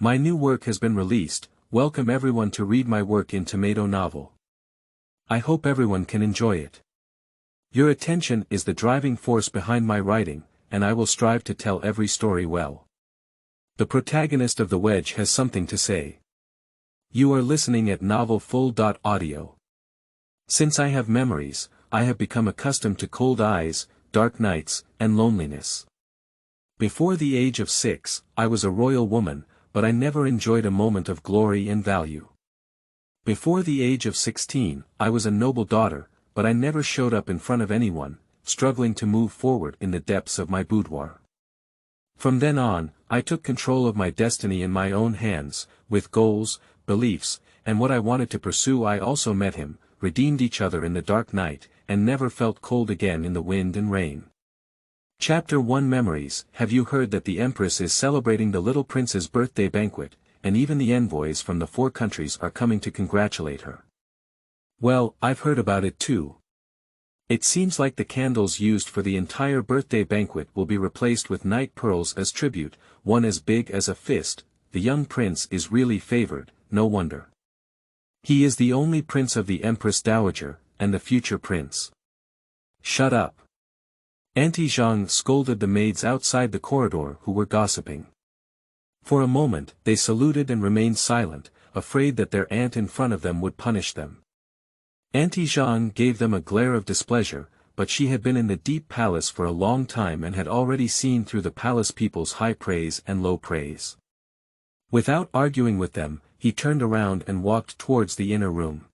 My new work has been released. Welcome everyone to read my work in tomato novel. I hope everyone can enjoy it. Your attention is the driving force behind my writing, and I will strive to tell every story well. The protagonist of The Wedge has something to say. You are listening at novelfull.audio. Since I have memories, I have become accustomed to cold eyes, dark nights, and loneliness. Before the age of 6, I was a royal woman, but I never enjoyed a moment of glory and value. Before the age of 16, I was a noble daughter, but I never showed up in front of anyone, struggling to move forward in the depths of my boudoir. From then on, I took control of my destiny in my own hands, with goals, beliefs, and what I wanted to pursue. I also met him, redeemed each other in the dark night, and never felt cold again in the wind and rain. Chapter 1 Memories. Have you heard that the Empress is celebrating the little prince's birthday banquet, and even the envoys from the 4 countries are coming to congratulate her? Well, I've heard about it too. It seems like the candles used for the entire birthday banquet will be replaced with night pearls as tribute, one as big as a fist. The young prince is really favored, no wonder. He is the only prince of the Empress Dowager, and the future prince. Shut up. Auntie Zhang scolded the maids outside the corridor who were gossiping. For a moment, they saluted and remained silent, afraid that their aunt in front of them would punish them. Auntie Zhang gave them a glare of displeasure, but she had been in the deep palace for a long time and had already seen through the palace people's high praise and low praise. Without arguing with them, he turned around and walked towards the inner room.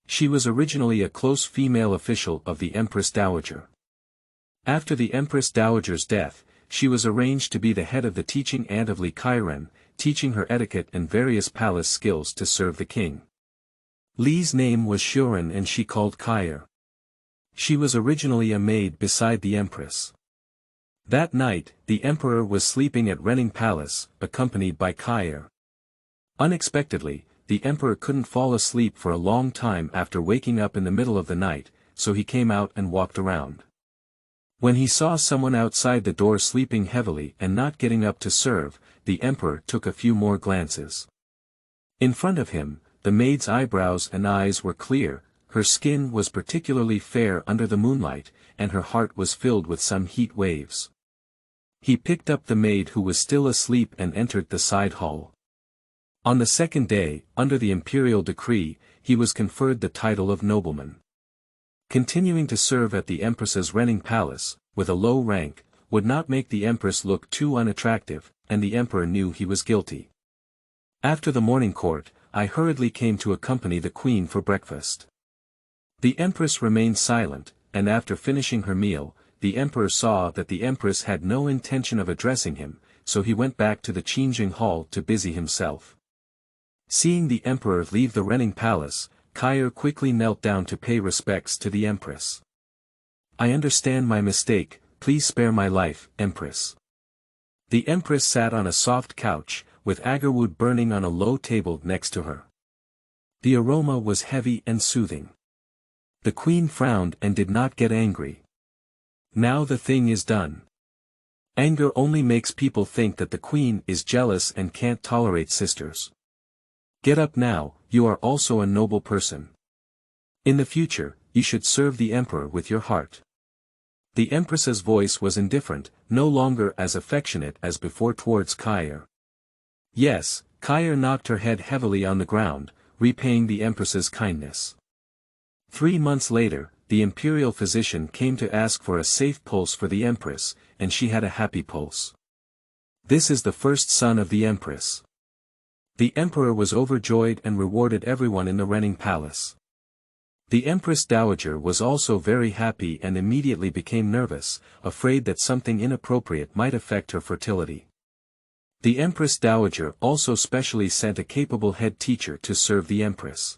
She was originally a close female official of the Empress Dowager. After the Empress Dowager's death, she was arranged to be the head of the teaching aunt of Li Kairen, teaching her etiquette and various palace skills to serve the king. Li's name was Shuren and she called Kair. She was originally a maid beside the empress. That night, the emperor was sleeping at Renning Palace, accompanied by Kair. Unexpectedly, the emperor couldn't fall asleep for a long time after waking up in the middle of the night, so he came out and walked around. When he saw someone outside the door sleeping heavily and not getting up to serve, the emperor took a few more glances. In front of him, the maid's eyebrows and eyes were clear, her skin was particularly fair under the moonlight, and her heart was filled with some heat waves. He picked up the maid who was still asleep and entered the side hall. On the second day, under the imperial decree, he was conferred the title of nobleman. Continuing to serve at the empress's Renning Palace, with a low rank, would not make the empress look too unattractive, and the emperor knew he was guilty. After the morning court, I hurriedly came to accompany the queen for breakfast. The empress remained silent, and after finishing her meal, the emperor saw that the empress had no intention of addressing him, so he went back to the changing hall to busy himself. Seeing the emperor leave the Renning Palace, Kair quickly knelt down to pay respects to the empress. I understand my mistake, please spare my life, empress. The empress sat on a soft couch, with agarwood burning on a low table next to her. The aroma was heavy and soothing. The queen frowned and did not get angry. Now the thing is done. Anger only makes people think that the queen is jealous and can't tolerate sisters. Get up now, you are also a noble person. In the future, you should serve the emperor with your heart. The empress's voice was indifferent, no longer as affectionate as before towards Kair. Yes, Kair knocked her head heavily on the ground, repaying the empress's kindness. 3 months later, the imperial physician came to ask for a safe pulse for the empress, and she had a happy pulse. This is the first son of the empress. The emperor was overjoyed and rewarded everyone in the Renning Palace. The Empress Dowager was also very happy and immediately became nervous, afraid that something inappropriate might affect her fertility. The Empress Dowager also specially sent a capable head teacher to serve the empress.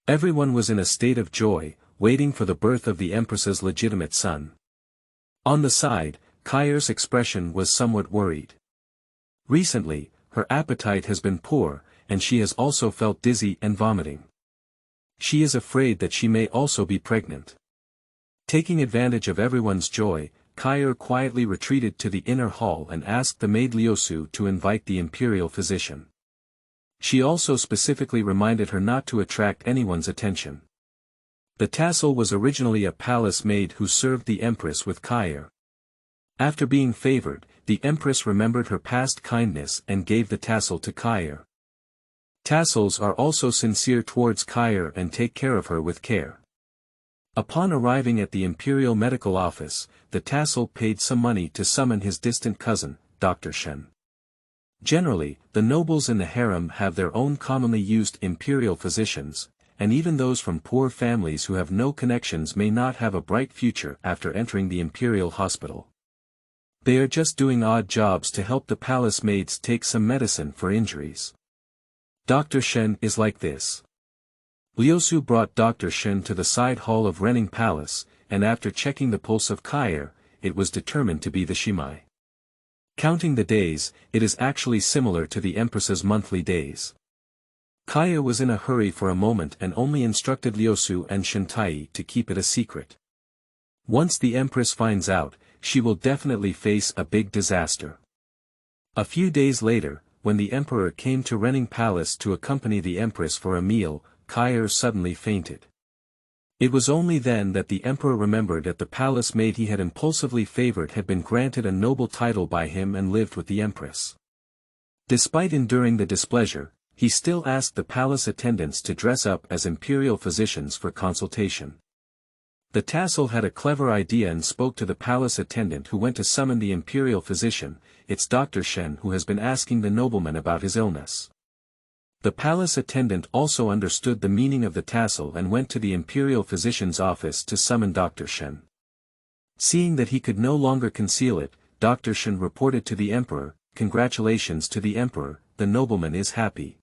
Everyone was in a state of joy, waiting for the birth of the empress's legitimate son. On the side, Kair's expression was somewhat worried. Recently, her appetite has been poor, and she has also felt dizzy and vomiting. She is afraid that she may also be pregnant. Taking advantage of everyone's joy, Kaier quietly retreated to the inner hall and asked the maid Liusu to invite the imperial physician. She also specifically reminded her not to attract anyone's attention. The tassel was originally a palace maid who served the empress with Kaier. After being favored, the empress remembered her past kindness and gave the tassel to Kaier. Tassels are also sincere towards Kaier and take care of her with care. Upon arriving at the imperial medical office, the tassel paid some money to summon his distant cousin, Dr. Shen. Generally, the nobles in the harem have their own commonly used imperial physicians, and even those from poor families who have no connections may not have a bright future after entering the imperial hospital. They are just doing odd jobs to help the palace maids take some medicine for injuries. Dr. Shen is like this. Liusu brought Dr. Shen to the side hall of Renning Palace, and after checking the pulse of Kaier, it was determined to be the Shimai. Counting the days, it is actually similar to the Empress's monthly days. Kaier was in a hurry for a moment and only instructed Liusu and Shentai to keep it a secret. Once the Empress finds out, she will definitely face a big disaster. A few days later, when the Emperor came to Renning Palace to accompany the Empress for a meal, Kaier suddenly fainted. It was only then that the Emperor remembered that the palace maid he had impulsively favored had been granted a noble title by him and lived with the Empress. Despite enduring the displeasure, he still asked the palace attendants to dress up as imperial physicians for consultation. The tassel had a clever idea and spoke to the palace attendant who went to summon the imperial physician. It's Dr. Shen who has been asking the nobleman about his illness. The palace attendant also understood the meaning of the tassel and went to the imperial physician's office to summon Dr. Shen. Seeing that he could no longer conceal it, Dr. Shen reported to the emperor, "Congratulations to the emperor, the nobleman is happy."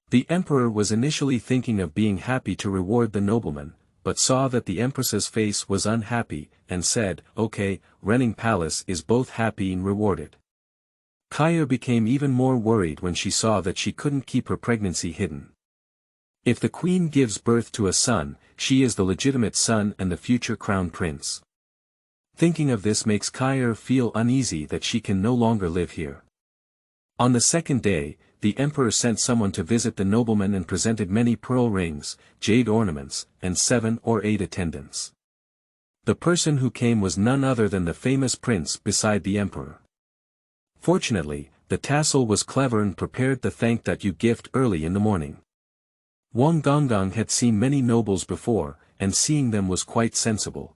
The emperor was initially thinking of being happy to reward the nobleman, but saw that the empress's face was unhappy, and said, "Okay, Renning Palace is both happy and rewarded." Kaier became even more worried when she saw that she couldn't keep her pregnancy hidden. If the queen gives birth to a son, she is the legitimate son and the future crown prince. Thinking of this makes Kaier feel uneasy that she can no longer live here. On the second day, the emperor sent someone to visit the nobleman and presented many pearl rings, jade ornaments, and 7 or 8 attendants. The person who came was none other than the famous prince beside the emperor. Fortunately, the tassel was clever and prepared the thank you gift early in the morning. Wang Gonggang had seen many nobles before, and seeing them was quite sensible.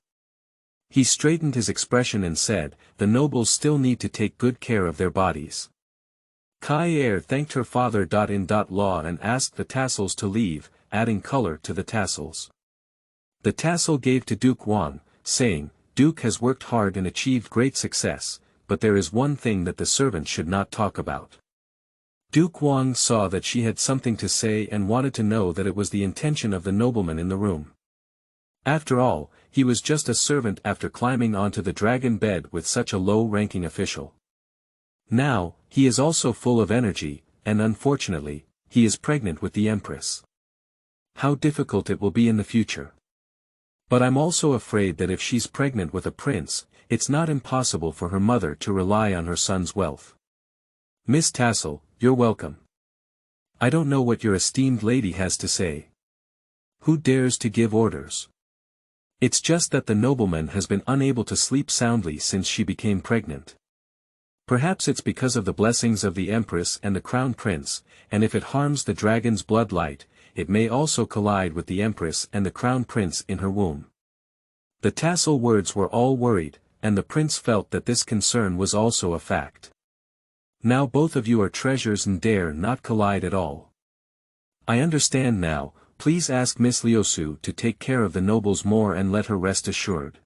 He straightened his expression and said, "The nobles still need to take good care of their bodies." Kaier thanked her father-in-law and asked the tassels to leave, adding color to the tassels. The tassel gave to Duke Wang, saying, "Duke has worked hard and achieved great success, but there is one thing that the servant should not talk about." Duke Wang saw that she had something to say and wanted to know that it was the intention of the nobleman in the room. After all, he was just a servant after climbing onto the dragon bed with such a low-ranking official. Now, he is also full of energy, and unfortunately, he is pregnant with the Empress. How difficult it will be in the future. But I'm also afraid that if she's pregnant with a prince, it's not impossible for her mother to rely on her son's wealth. Miss Tassel, you're welcome. I don't know what your esteemed lady has to say. Who dares to give orders? It's just that the nobleman has been unable to sleep soundly since she became pregnant. Perhaps it's because of the blessings of the Empress and the Crown Prince, and if it harms the dragon's bloodlight, it may also collide with the Empress and the Crown Prince in her womb. The tassel words were all worried, and the prince felt that this concern was also a fact. Now both of you are treasures and dare not collide at all. I understand now, please ask Miss Liusu to take care of the nobles more and let her rest assured.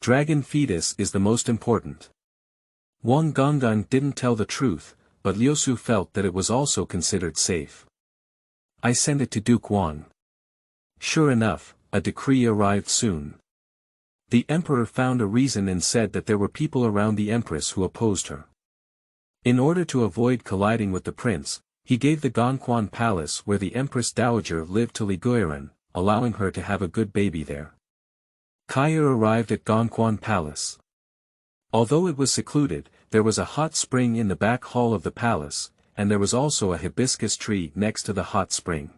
Dragon fetus is the most important. Wang Gonggang didn't tell the truth, but Liusu felt that it was also considered safe. I send it to Duke Wang. Sure enough, a decree arrived soon. The emperor found a reason and said that there were people around the empress who opposed her. In order to avoid colliding with the prince, he gave the Gongquan palace where the empress dowager lived to Li Guiran, allowing her to have a good baby there. Kaier arrived at Gongquan palace. Although it was secluded, there was a hot spring in the back hall of the palace, and there was also a hibiscus tree next to the hot spring.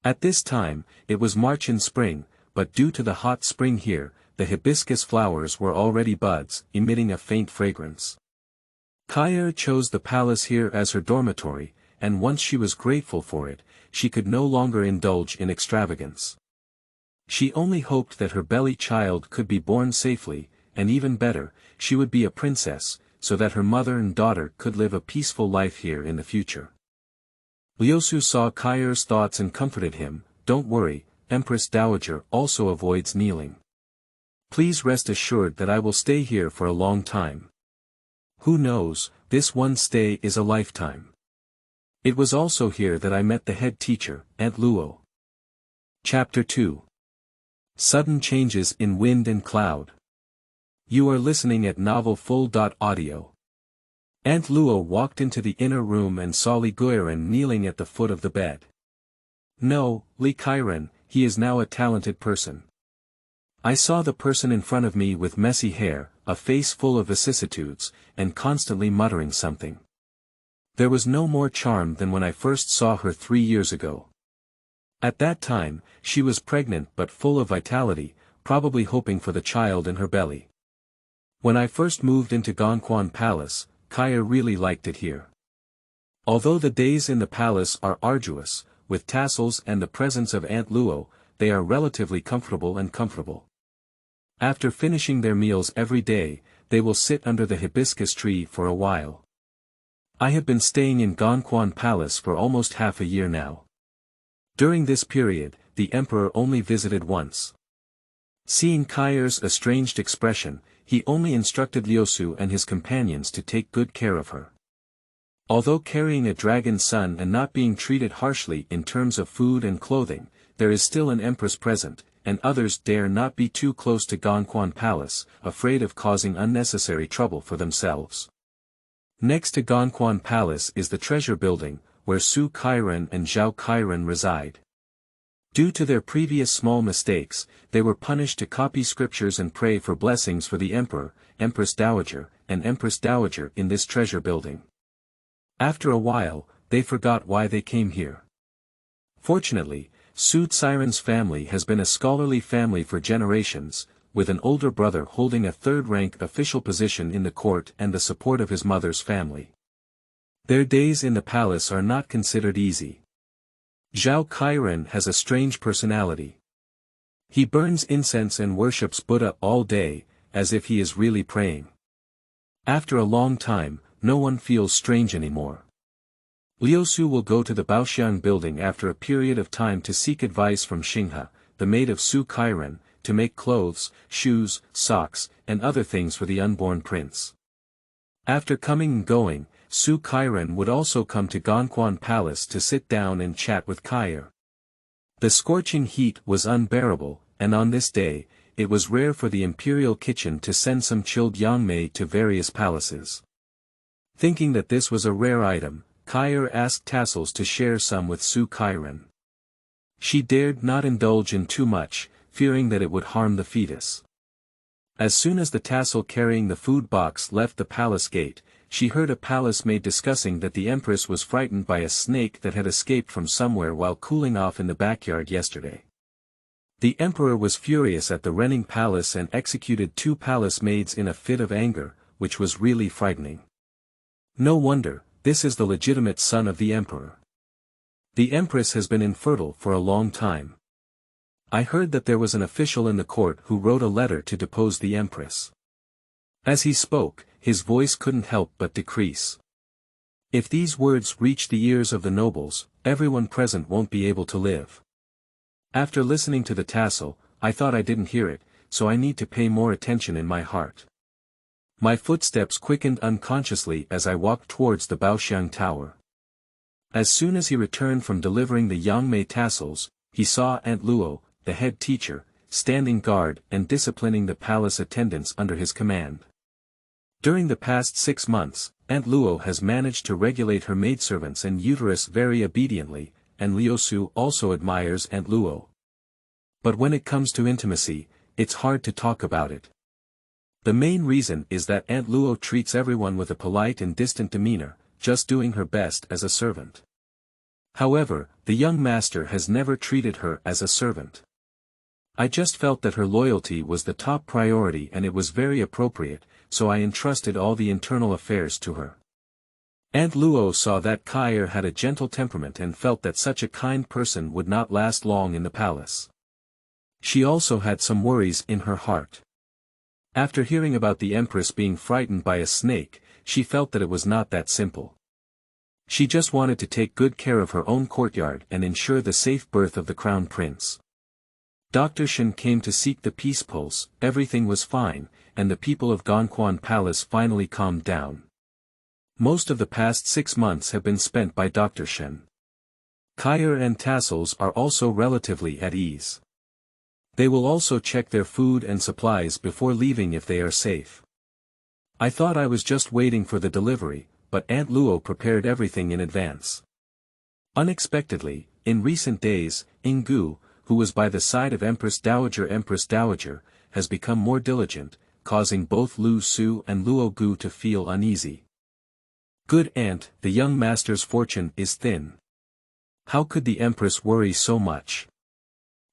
At this time, it was March in spring, but due to the hot spring here, the hibiscus flowers were already buds, emitting a faint fragrance. Kaia chose the palace here as her dormitory, and once she was grateful for it, she could no longer indulge in extravagance. She only hoped that her belly child could be born safely, and even better, she would be a princess, so that her mother and daughter could live a peaceful life here in the future. Liusu saw Kai's thoughts and comforted him. Don't worry, Empress Dowager also avoids kneeling. Please rest assured that I will stay here for a long time. Who knows, this one stay is a lifetime. It was also here that I met the head teacher, Aunt Luo. Chapter 2. Sudden Changes in Wind and Cloud. You are listening at Novel Full.audio. Aunt Luo walked into the inner room and saw Li Guiren kneeling at the foot of the bed. No, Li Kairen, he is now a talented person. I saw the person in front of me with messy hair, a face full of vicissitudes, and constantly muttering something. There was no more charm than when I first saw her 3 years ago. At that time, she was pregnant but full of vitality, probably hoping for the child in her belly. When I first moved into Gongquan Palace, Kaia really liked it here. Although the days in the palace are arduous, with tassels and the presence of Aunt Luo, they are relatively comfortable. After finishing their meals every day, they will sit under the hibiscus tree for a while. I have been staying in Gongquan Palace for almost half a year now. During this period, the emperor only visited once. Seeing Kai's estranged expression, he only instructed Liusu and his companions to take good care of her. Although carrying a dragon's son and not being treated harshly in terms of food and clothing, there is still an empress present, and others dare not be too close to Gongquan Palace, afraid of causing unnecessary trouble for themselves. Next to Gongquan Palace is the treasure building, where Su Kairen and Zhao Kairen reside. Due to their previous small mistakes, they were punished to copy scriptures and pray for blessings for the Emperor, Empress Dowager, and Empress Dowager in this treasure building. After a while, they forgot why they came here. Fortunately, Su Tsiren's family has been a scholarly family for generations, with an older brother holding a third-rank official position in the court and the support of his mother's family. Their days in the palace are not considered easy. Zhao Kairen has a strange personality. He burns incense and worships Buddha all day, as if he is really praying. After a long time, no one feels strange anymore. Liusu will go to the Baoxiang building after a period of time to seek advice from Xinghe, the maid of Su Kairen, to make clothes, shoes, socks, and other things for the unborn prince. After coming and going, Su Kairen would also come to Gongquan Palace to sit down and chat with Kaia. The scorching heat was unbearable, and on this day, it was rare for the imperial kitchen to send some chilled yangmei to various palaces. Thinking that this was a rare item, Kaia asked Tassels to share some with Su Kairen. She dared not indulge in too much, fearing that it would harm the fetus. As soon as the tassel carrying the food box left the palace gate, she heard a palace maid discussing that the empress was frightened by a snake that had escaped from somewhere while cooling off in the backyard yesterday. The emperor was furious at the Renning Palace and executed 2 palace maids in a fit of anger, which was really frightening. No wonder, this is the legitimate son of the emperor. The empress has been infertile for a long time. I heard that there was an official in the court who wrote a letter to depose the empress. As he spoke, his voice couldn't help but decrease. If these words reach the ears of the nobles, everyone present won't be able to live. After listening to the tassel, I thought I didn't hear it, so I need to pay more attention in my heart. My footsteps quickened unconsciously as I walked towards the Baoxiang Tower. As soon as he returned from delivering the yangmei tassels, he saw Aunt Luo, the head teacher, standing guard and disciplining the palace attendants under his command. During the past 6 months, Aunt Luo has managed to regulate her maidservants and uterus very obediently, and Liusu also admires Aunt Luo. But when it comes to intimacy, it's hard to talk about it. The main reason is that Aunt Luo treats everyone with a polite and distant demeanor, just doing her best as a servant. However, the young master has never treated her as a servant. I just felt that her loyalty was the top priority and it was very appropriate, so I entrusted all the internal affairs to her. Aunt Luo saw that Kair had a gentle temperament and felt that such a kind person would not last long in the palace. She also had some worries in her heart. After hearing about the empress being frightened by a snake, she felt that it was not that simple. She just wanted to take good care of her own courtyard and ensure the safe birth of the crown prince. Dr. Shen came to seek the peace pulse, everything was fine, and the people of Gongquan Palace finally calmed down. Most of the past 6 months have been spent by Dr. Shen. Kair and Tassels are also relatively at ease. They will also check their food and supplies before leaving if they are safe. I thought I was just waiting for the delivery, but Aunt Luo prepared everything in advance. Unexpectedly, in recent days, Yinggu, who was by the side of Empress Dowager, has become more diligent, causing both Lu Su and Luo Gu to feel uneasy. Good aunt, the young master's fortune is thin. How could the empress worry so much?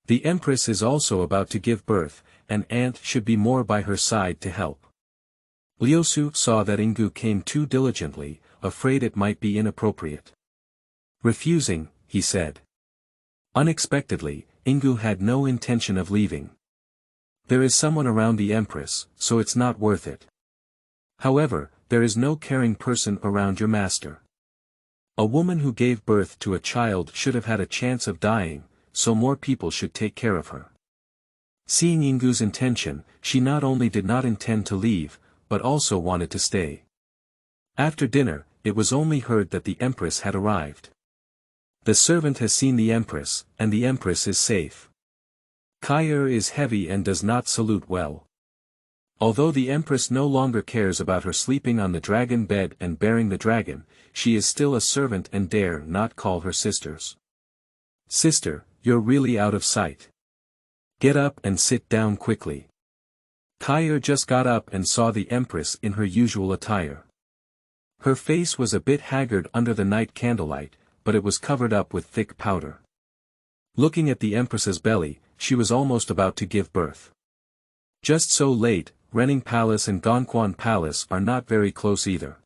The empress is also about to give birth, and aunt should be more by her side to help. Liusu saw that Yinggu came too diligently, afraid it might be inappropriate. Refusing, he said. Unexpectedly, Yinggu had no intention of leaving. There is someone around the empress, so it's not worth it. However, there is no caring person around your master. A woman who gave birth to a child should have had a chance of dying, so more people should take care of her. Seeing Yinggu's intention, she not only did not intend to leave, but also wanted to stay. After dinner, it was only heard that the empress had arrived. The servant has seen the empress, and the empress is safe. Kair is heavy and does not salute well. Although the empress no longer cares about her sleeping on the dragon bed and bearing the dragon, she is still a servant and dare not call her sisters. Sister, you're really out of sight. Get up and sit down quickly. Kair just got up and saw the empress in her usual attire. Her face was a bit haggard under the night candlelight, but it was covered up with thick powder. Looking at the empress's belly, she was almost about to give birth. Just so late, Renning Palace and Gongquan Palace are not very close either.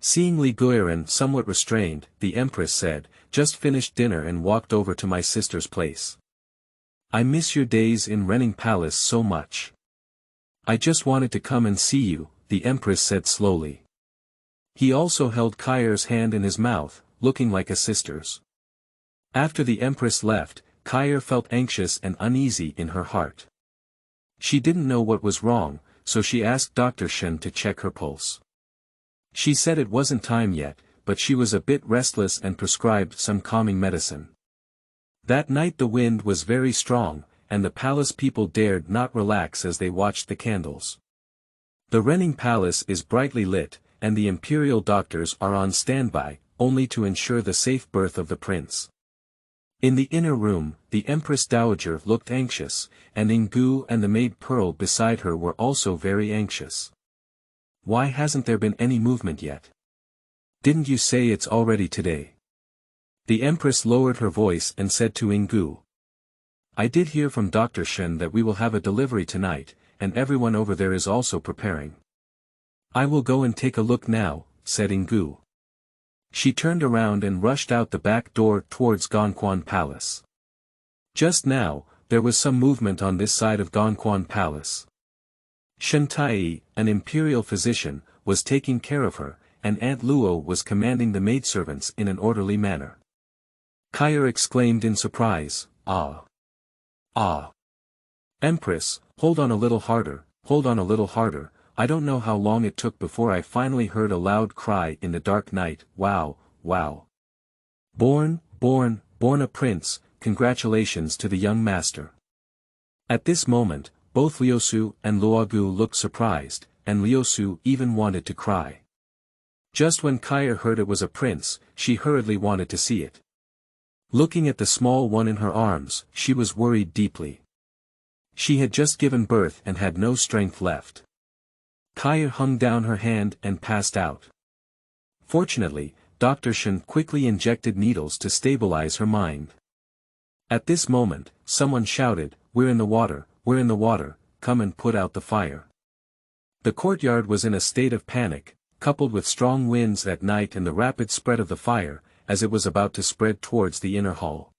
Seeing Li Guiran somewhat restrained, the empress said, "Just finished dinner and walked over to my sister's place. I miss your days in Renning Palace so much. I just wanted to come and see you," the empress said slowly. He also held Kair's hand in his mouth, looking like a sister's. After the empress left, Kair felt anxious and uneasy in her heart. She didn't know what was wrong, so she asked Dr. Shen to check her pulse. She said it wasn't time yet, but she was a bit restless and prescribed some calming medicine. That night the wind was very strong, and the palace people dared not relax as they watched the candles. The Renning Palace is brightly lit, and the imperial doctors are on standby, only to ensure the safe birth of the prince. In the inner room, the Empress Dowager looked anxious, and Yinggu and the maid Pearl beside her were also very anxious. Why hasn't there been any movement yet? Didn't you say it's already today? The Empress lowered her voice and said to Yinggu. I did hear from Dr. Shen that we will have a delivery tonight, and everyone over there is also preparing. I will go and take a look now, said Yinggu. She turned around and rushed out the back door towards Gongquan Palace. Just now, there was some movement on this side of Gongquan Palace. Shen Tai, an imperial physician, was taking care of her, and Aunt Luo was commanding the maidservants in an orderly manner. Kair exclaimed in surprise, Ah! Ah! Empress, hold on a little harder, hold on a little harder. I don't know how long it took before I finally heard a loud cry in the dark night, wow, wow. Born a prince, congratulations to the young master. At this moment, both Liusu and Luogu looked surprised, and Liusu even wanted to cry. Just when Kair heard it was a prince, she hurriedly wanted to see it. Looking at the small one in her arms, she was worried deeply. She had just given birth and had no strength left. Kaya hung down her hand and passed out. Fortunately, Dr. Shen quickly injected needles to stabilize her mind. At this moment, someone shouted, "We're in the water, we're in the water, come and put out the fire." The courtyard was in a state of panic, coupled with strong winds at night and the rapid spread of the fire, as it was about to spread towards the inner hall.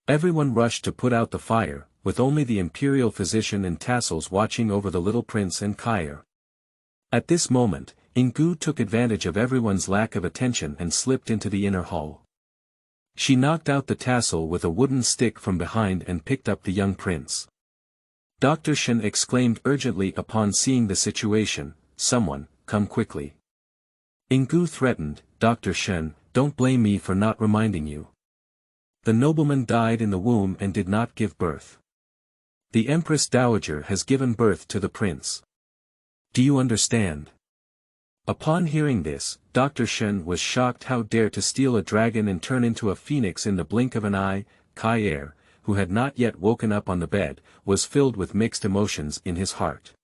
Everyone rushed to put out the fire, with only the imperial physician in tassels watching over the little prince and Kaya. At this moment, Ingu took advantage of everyone's lack of attention and slipped into the inner hall. She knocked out the tassel with a wooden stick from behind and picked up the young prince. Dr. Shen exclaimed urgently upon seeing the situation, "Someone, come quickly." Ingu threatened, "Dr. Shen, don't blame me for not reminding you. The nobleman died in the womb and did not give birth. The Empress Dowager has given birth to the prince. Do you understand?" Upon hearing this, Dr. Shen was shocked. How dare to steal a dragon and turn into a phoenix in the blink of an eye. Kaya, who had not yet woken up on the bed, was filled with mixed emotions in his heart.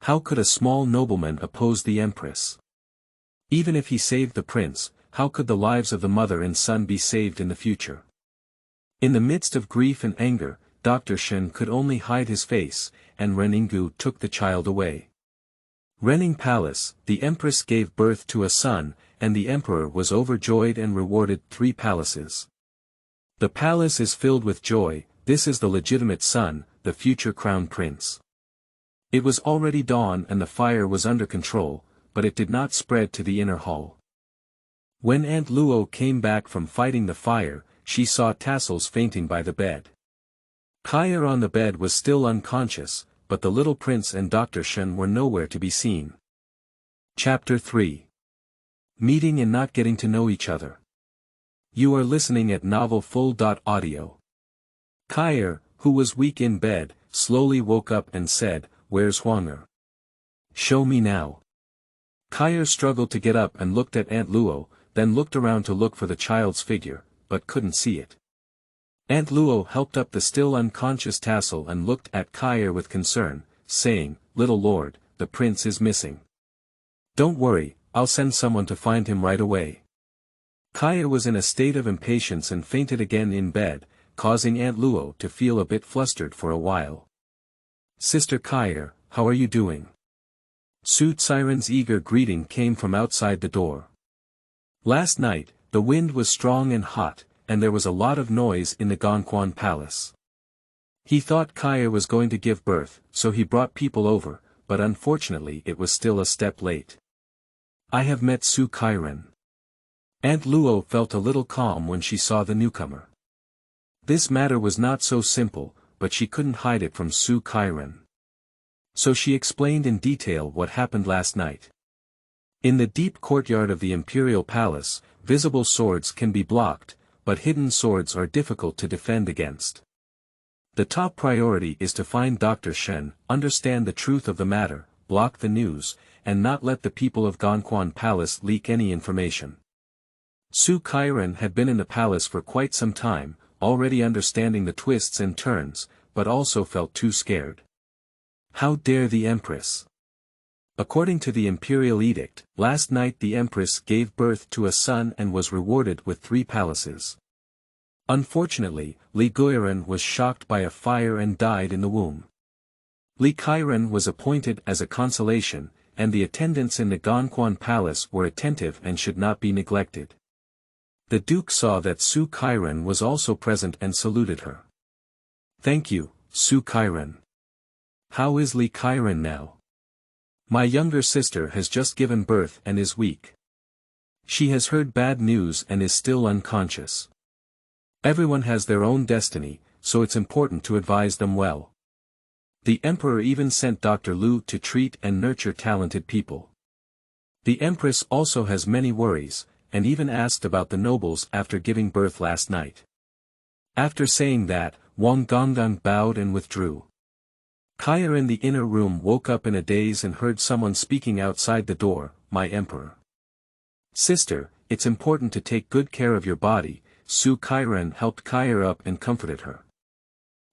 How could a small nobleman oppose the empress? Even if he saved the prince, how could the lives of the mother and son be saved in the future? In the midst of grief and anger, Dr. Shen could only hide his face, and Reningu took the child away. Rening Palace, the empress gave birth to a son, and the emperor was overjoyed and rewarded 3 palaces. The palace is filled with joy. This is the legitimate son, the future crown prince. It was already dawn and the fire was under control, but it did not spread to the inner hall. When Aunt Luo came back from fighting the fire, she saw Tassels fainting by the bed. Kaya on the bed was still unconscious, but the little prince and Dr. Shen were nowhere to be seen. Chapter 3. Meeting and not getting to know each other. You are listening at novelfull.audio. Kaya, who was weak in bed, slowly woke up and said, "Where's Hwanger? Show me now." Kaya struggled to get up and looked at Aunt Luo, then looked around to look for the child's figure, but couldn't see it. Aunt Luo helped up the still unconscious Tassel and looked at Kaya with concern, saying, "Little lord, the prince is missing. Don't worry, I'll send someone to find him right away." Kaya was in a state of impatience and fainted again in bed, causing Aunt Luo to feel a bit flustered for a while. "Sister Kaya, how are you doing?" Su Siren's eager greeting came from outside the door. Last night, the wind was strong and hot, and there was a lot of noise in the Gongquan Palace. He thought Kaya was going to give birth, so he brought people over, but unfortunately it was still a step late. "I have met Su Kairen." Aunt Luo felt a little calm when she saw the newcomer. This matter was not so simple, but she couldn't hide it from Su Kairen. So she explained in detail what happened last night. In the deep courtyard of the Imperial Palace, visible swords can be blocked, but hidden swords are difficult to defend against. The top priority is to find Dr. Shen, understand the truth of the matter, block the news, and not let the people of Gongquan Palace leak any information. Su Kairen had been in the palace for quite some time, already understanding the twists and turns, but also felt too scared. How dare the empress? According to the imperial edict, last night the empress gave birth to a son and was rewarded with 3 palaces. Unfortunately, Li Guiren was shocked by a fire and died in the womb. Li Kairen was appointed as a consolation, and the attendants in the Gongquan Palace were attentive and should not be neglected. The duke saw that Su Kairen was also present and saluted her. "Thank you, Su Kairen. How is Li Kairen now?" "My younger sister has just given birth and is weak. She has heard bad news and is still unconscious. Everyone has their own destiny, so it's important to advise them well. The emperor even sent Dr. Lu to treat and nurture talented people. The empress also has many worries, and even asked about the nobles after giving birth last night." After saying that, Wang Gonggang bowed and withdrew. Kaya in the inner room woke up in a daze and heard someone speaking outside the door, "My emperor." "Sister, it's important to take good care of your body." Su Kairen helped Kaya up and comforted her.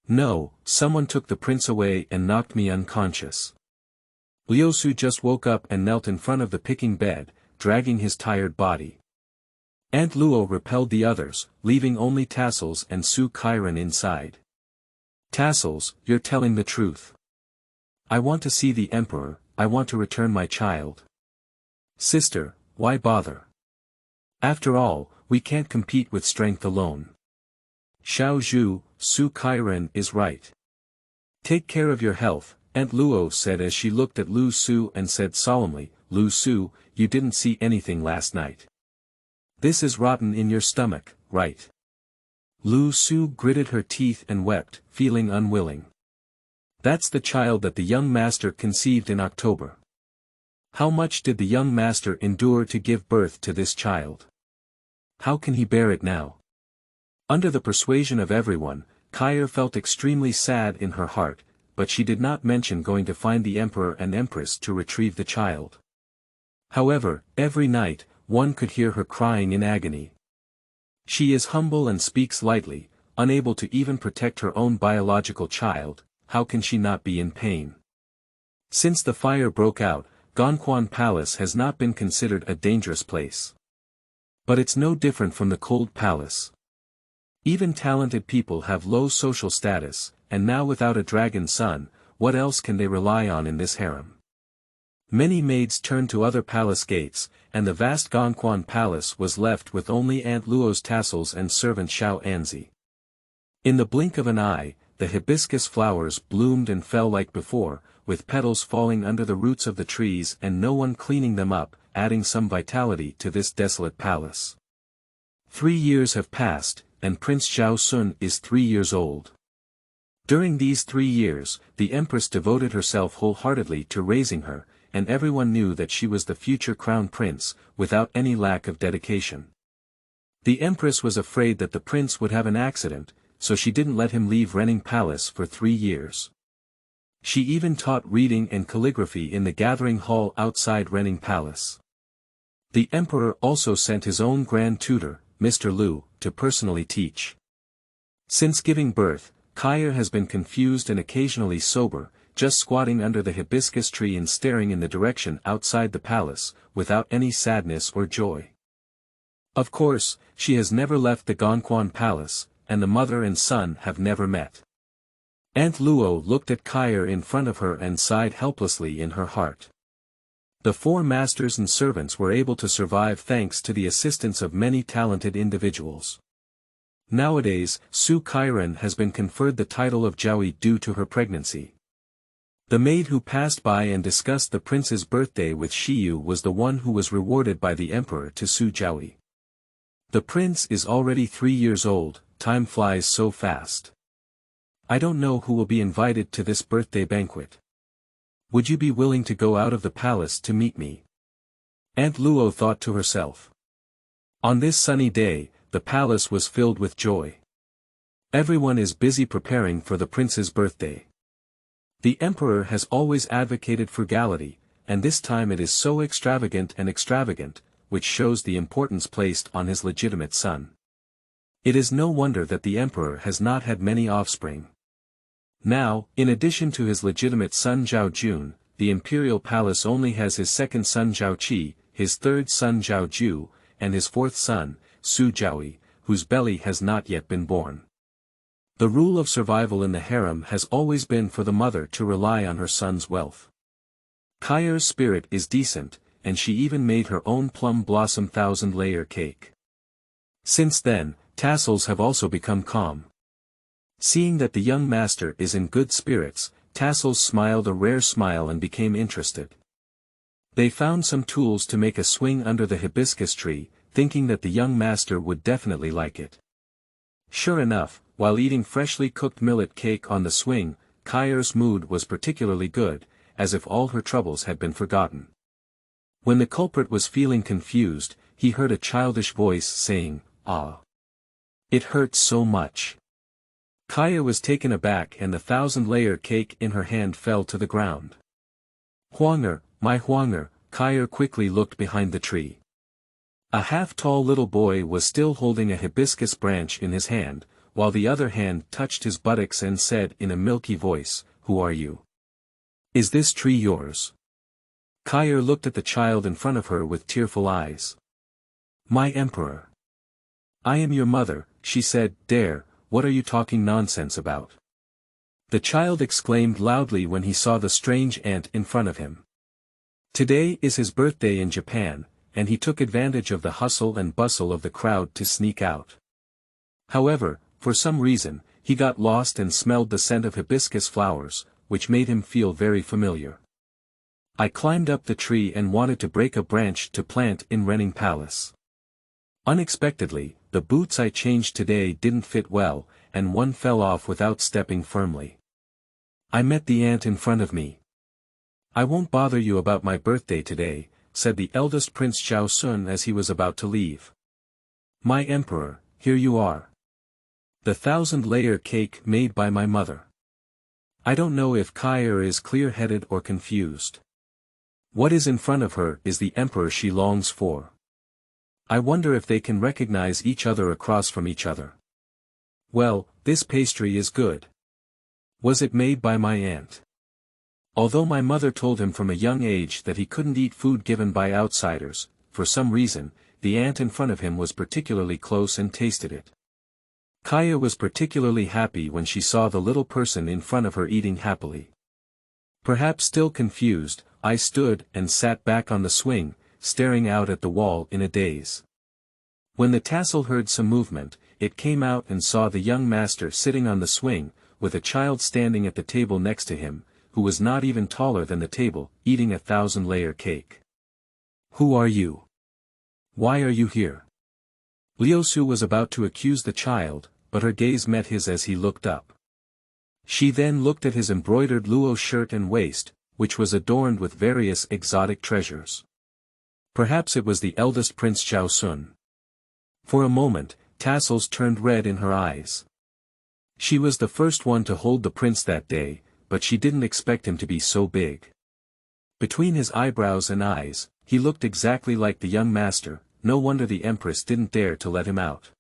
"No, someone took the prince away and knocked me unconscious." Liu Su just woke up and knelt in front of the picking bed, dragging his tired body. Aunt Luo repelled the others, leaving only Tassels and Su Kairan inside. Tassels, you're telling the truth. I want to see the Emperor, I want to return my child. Sister, why bother? After all, we can't compete with strength alone. Zhaozhao, Su Kairan is right. Take care of your health, Aunt Luo said as she looked at Lu Su and said solemnly, Lu Su, you didn't see anything last night. This is rotten in your stomach, right? Lu Su gritted her teeth and wept, feeling unwilling. That's the child that the young master conceived in October. How much did the young master endure to give birth to this child? How can he bear it now? Under the persuasion of everyone, Kair felt extremely sad in her heart, but she did not mention going to find the Emperor and Empress to retrieve the child. However, every night, one could hear her crying in agony. She is humble and speaks lightly, unable to even protect her own biological child, how can she not be in pain? Since the fire broke out, Gongxiang Palace has not been considered a dangerous place. But it's no different from the Cold Palace. Even talented people have low social status, and now without a dragon son, what else can they rely on in this harem? Many maids turned to other palace gates, and the vast Gongxiang Palace was left with only Aunt Luo's Tassels and servant Xiao Anzi. In the blink of an eye, the hibiscus flowers bloomed and fell like before, with petals falling under the roots of the trees and no one cleaning them up, adding some vitality to this desolate palace. 3 years have passed, and Prince Zhao Sun is 3 years old. During these 3 years, the Empress devoted herself wholeheartedly to raising her, and everyone knew that she was the future crown prince, without any lack of dedication. The Empress was afraid that the prince would have an accident, so she didn't let him leave Renning Palace for 3 years. She even taught reading and calligraphy in the gathering hall outside Renning Palace. The Emperor also sent his own grand tutor, Mr. Lu, to personally teach. Since giving birth, Kair has been confused and occasionally sober, just squatting under the hibiscus tree and staring in the direction outside the palace, without any sadness or joy. Of course, she has never left the Gongxiang Palace, and the mother and son have never met. Aunt Luo looked at Kair in front of her and sighed helplessly in her heart. The 4 masters and servants were able to survive thanks to the assistance of many talented individuals. Nowadays, Su Kairan has been conferred the title of Zhaoyue due to her pregnancy. The maid who passed by and discussed the prince's birthday with Shiyu was the one who was rewarded by the emperor to Su Zhaoyue. The prince is already 3 years old, time flies so fast. I don't know who will be invited to this birthday banquet. Would you be willing to go out of the palace to meet me? Aunt Luo thought to herself. On this sunny day, the palace was filled with joy. Everyone is busy preparing for the prince's birthday. The emperor has always advocated frugality, and this time it is so extravagant, which shows the importance placed on his legitimate son. It is no wonder that the emperor has not had many offspring. Now, in addition to his legitimate son Zhao Jun, the imperial palace only has his second son Zhao Qi, his third son Zhao Ju, and his fourth son, Su Zhaoyue, whose belly has not yet been born. The rule of survival in the harem has always been for the mother to rely on her son's wealth. Kair's spirit is decent, and she even made her own plum blossom 1,000-layer cake. Since then, Tassels have also become calm. Seeing that the young master is in good spirits, Tassels smiled a rare smile and became interested. They found some tools to make a swing under the hibiscus tree, thinking that the young master would definitely like it. Sure enough, while eating freshly cooked millet cake on the swing, Kair's mood was particularly good, as if all her troubles had been forgotten. When the culprit was feeling confused, he heard a childish voice saying, "Ah. It hurts so much." Kair was taken aback and the 1,000-layer cake in her hand fell to the ground. "Huang'er, my Huang'er," Kair quickly looked behind the tree. A half-tall little boy was still holding a hibiscus branch in his hand, while the other hand touched his buttocks and said in a milky voice, "Who are you? Is this tree yours?" Kair looked at the child in front of her with tearful eyes. My emperor. I am your mother, she said. Dare, what are you talking nonsense about? The child exclaimed loudly when he saw the strange ant in front of him. Today is his birthday in Japan, and he took advantage of the hustle and bustle of the crowd to sneak out. However, for some reason, he got lost and smelled the scent of hibiscus flowers, which made him feel very familiar. I climbed up the tree and wanted to break a branch to plant in Renning Palace. Unexpectedly, the boots I changed today didn't fit well, and one fell off without stepping firmly. I met the ant in front of me. I won't bother you about my birthday today, said the eldest Prince Zhaosun as he was about to leave. My emperor, here you are. The 1,000-layer cake made by my mother. I don't know if Kair is clear-headed or confused. What is in front of her is the emperor she longs for. I wonder if they can recognize each other across from each other. Well, this pastry is good. Was it made by my aunt? Although my mother told him from a young age that he couldn't eat food given by outsiders, for some reason, the aunt in front of him was particularly close and tasted it. Kair was particularly happy when she saw the little person in front of her eating happily. Perhaps still confused, I stood and sat back on the swing, staring out at the wall in a daze. When the tassel heard some movement, it came out and saw the young master sitting on the swing, with a child standing at the table next to him, who was not even taller than the table, eating a 1,000-layer cake. Who are you? Why are you here? Liusu was about to accuse the child, but her gaze met his as he looked up. She then looked at his embroidered luo shirt and waist, which was adorned with various exotic treasures. Perhaps it was the eldest Prince Zhaosun. For a moment, tassels turned red in her eyes. She was the first one to hold the prince that day, but she didn't expect him to be so big. Between his eyebrows and eyes, he looked exactly like the young master. No wonder the empress didn't dare to let him out.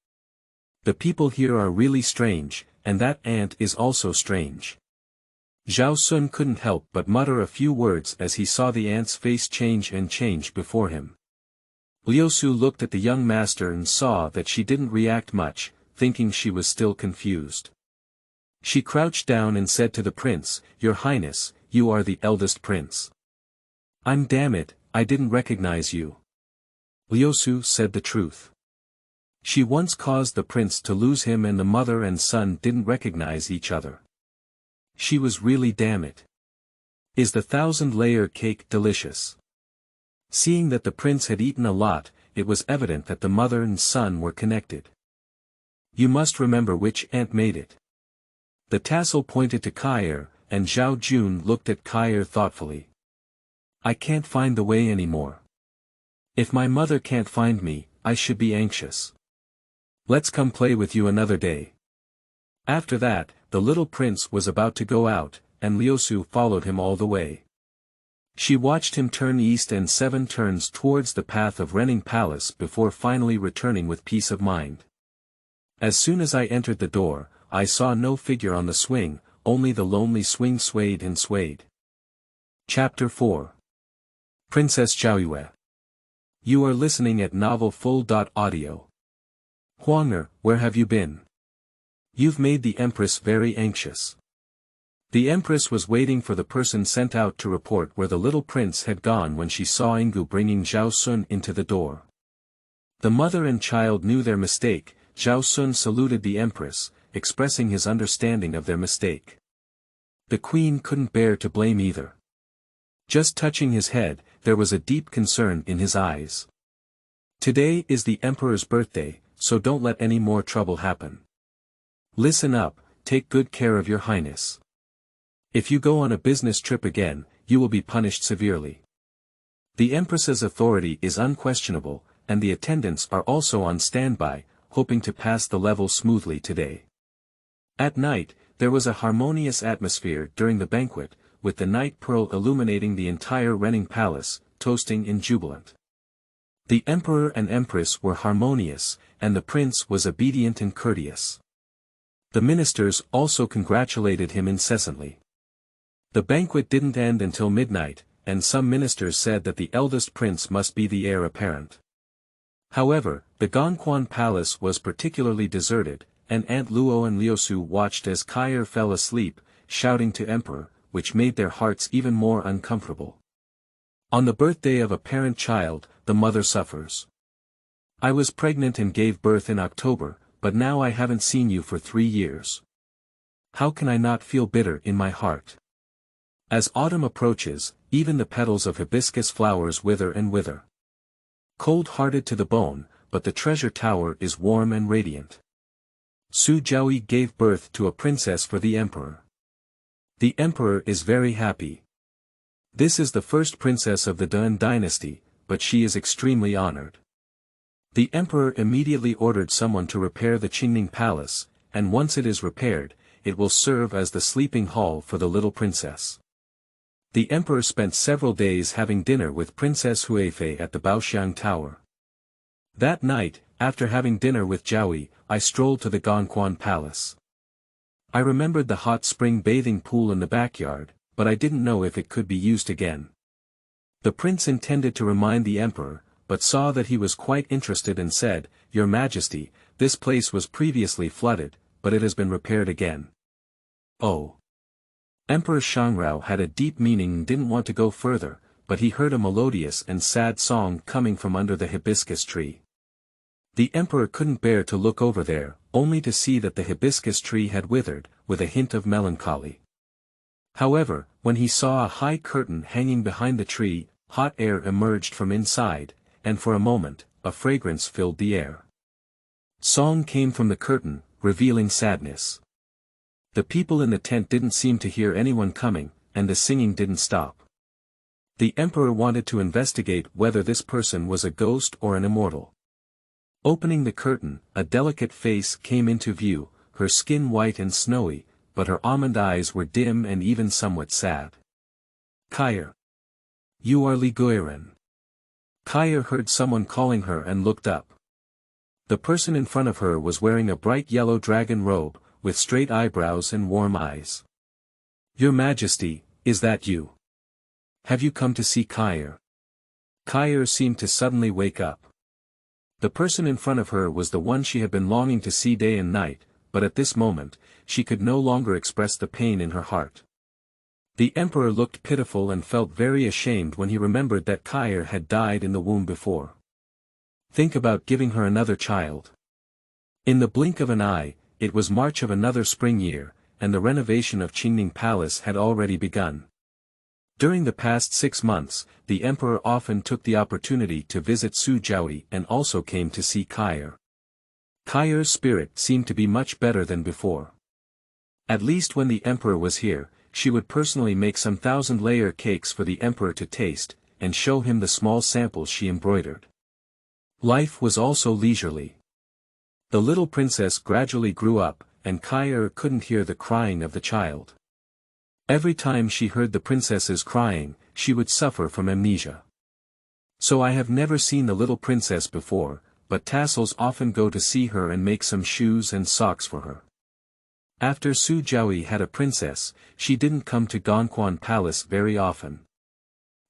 The people here are really strange, and that ant is also strange. Zhaosun couldn't help but mutter a few words as he saw the ant's face change and change before him. Liusu looked at the young master and saw that she didn't react much, thinking she was still confused. She crouched down and said to the prince, Your Highness, you are the eldest prince. Damn it, I didn't recognize you. Liusu said the truth. She once caused the prince to lose him and the mother and son didn't recognize each other. She was really damn it. Is the 1,000-layer cake delicious? Seeing that the prince had eaten a lot, it was evident that the mother and son were connected. You must remember which ant made it. The tassel pointed to Kair, and Zhao Jun looked at Kair thoughtfully. I can't find the way anymore. If my mother can't find me, I should be anxious. Let's come play with you another day. After that, the little prince was about to go out, and Liusu followed him all the way. She watched him turn east and 7 turns towards the path of Renning Palace before finally returning with peace of mind. As soon as I entered the door, I saw no figure on the swing, only the lonely swing swayed and swayed. Chapter 4. Princess Zhaoyue. You are listening at novelfull.audio. Huang'er, where have you been? You've made the Empress very anxious. The Empress was waiting for the person sent out to report where the little prince had gone when she saw Ingu bringing Zhaosun into the door. The mother and child knew their mistake. Zhaosun saluted the Empress, expressing his understanding of their mistake. The queen couldn't bear to blame either. Just touching his head, there was a deep concern in his eyes. Today is the Emperor's birthday, so don't let any more trouble happen. Listen up, take good care of your Highness. If you go on a business trip again, you will be punished severely. The Empress's authority is unquestionable, and the attendants are also on standby, hoping to pass the level smoothly today. At night, there was a harmonious atmosphere during the banquet, with the night pearl illuminating the entire Renning Palace, toasting in jubilant. The Emperor and Empress were harmonious, and the prince was obedient and courteous. The ministers also congratulated him incessantly. The banquet didn't end until midnight, and some ministers said that the eldest prince must be the heir apparent. However, the Gongquan palace was particularly deserted, and Aunt Luo and Liusu watched as Kair fell asleep, shouting to Emperor, which made their hearts even more uncomfortable. On the birthday of a parent child, the mother suffers. I was pregnant and gave birth in October, but now I haven't seen you for 3 years. How can I not feel bitter in my heart? As autumn approaches, even the petals of hibiscus flowers wither and wither. Cold-hearted to the bone, but the treasure tower is warm and radiant. Zhaoyue gave birth to a princess for the emperor. The emperor is very happy. This is the first princess of the Dan dynasty, but she is extremely honored. The emperor immediately ordered someone to repair the Qingning palace, and once it is repaired, it will serve as the sleeping hall for the little princess. The emperor spent several days having dinner with Princess Huifei at the Baoxiang Tower. That night, after having dinner with Zhaoyue, I strolled to the Gongquan palace. I remembered the hot spring bathing pool in the backyard, but I didn't know if it could be used again. The prince intended to remind the emperor, but saw that he was quite interested and said, "Your Majesty, this place was previously flooded, but it has been repaired again." Oh! Emperor Shangrao had a deep meaning and didn't want to go further, but he heard a melodious and sad song coming from under the hibiscus tree. The emperor couldn't bear to look over there, only to see that the hibiscus tree had withered, with a hint of melancholy. However, when he saw a high curtain hanging behind the tree, hot air emerged from inside, and for a moment, a fragrance filled the air. Song came from the curtain, revealing sadness. The people in the tent didn't seem to hear anyone coming, and the singing didn't stop. The emperor wanted to investigate whether this person was a ghost or an immortal. Opening the curtain, a delicate face came into view, her skin white and snowy, but her almond eyes were dim and even somewhat sad. "Kair. You are Li Guiren." Kair heard someone calling her and looked up. The person in front of her was wearing a bright yellow dragon robe, with straight eyebrows and warm eyes. "Your Majesty, is that you? Have you come to see Kair?" Kair seemed to suddenly wake up. The person in front of her was the one she had been longing to see day and night, but at this moment, she could no longer express the pain in her heart. The emperor looked pitiful and felt very ashamed when he remembered that Kair had died in the womb before. Think about giving her another child. In the blink of an eye, it was March of another spring year, and the renovation of Qingning Palace had already begun. During the past 6 months, the emperor often took the opportunity to visit Zhaoyue and also came to see Kair. Kair's spirit seemed to be much better than before. At least when the emperor was here, she would personally make some 1,000-layer cakes for the emperor to taste, and show him the small samples she embroidered. Life was also leisurely. The little princess gradually grew up, and Kair couldn't hear the crying of the child. Every time she heard the princess's crying, she would suffer from amnesia. So I have never seen the little princess before, but tassels often go to see her and make some shoes and socks for her. After Zhaoyue had a princess, she didn't come to Gongquan Palace very often.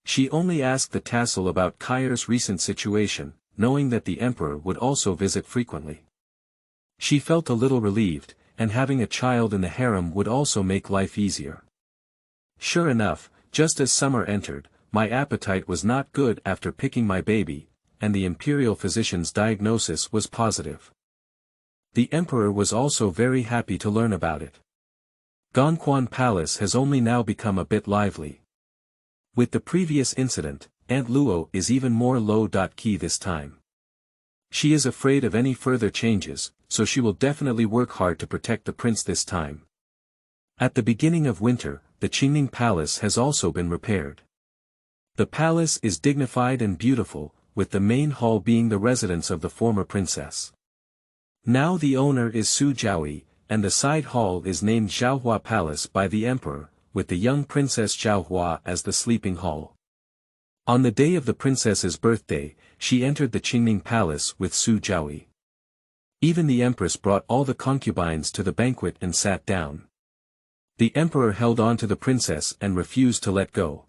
She only asked the tassel about Kair's recent situation, knowing that the emperor would also visit frequently. She felt a little relieved, and having a child in the harem would also make life easier. Sure enough, just as summer entered, my appetite was not good after picking my baby, and the imperial physician's diagnosis was positive. The emperor was also very happy to learn about it. Gongquan Palace has only now become a bit lively. With the previous incident, Aunt Luo is even more low-key this time. She is afraid of any further changes, so she will definitely work hard to protect the prince this time. At the beginning of winter, the Qingning Palace has also been repaired. The palace is dignified and beautiful, with the main hall being the residence of the former princess. Now the owner is Zhaoyue, and the side hall is named Zhaohua Palace by the emperor, with the young princess Zhaohua as the sleeping hall. On the day of the princess's birthday, she entered the Qingning Palace with Zhaoyue. Even the empress brought all the concubines to the banquet and sat down. The emperor held on to the princess and refused to let go.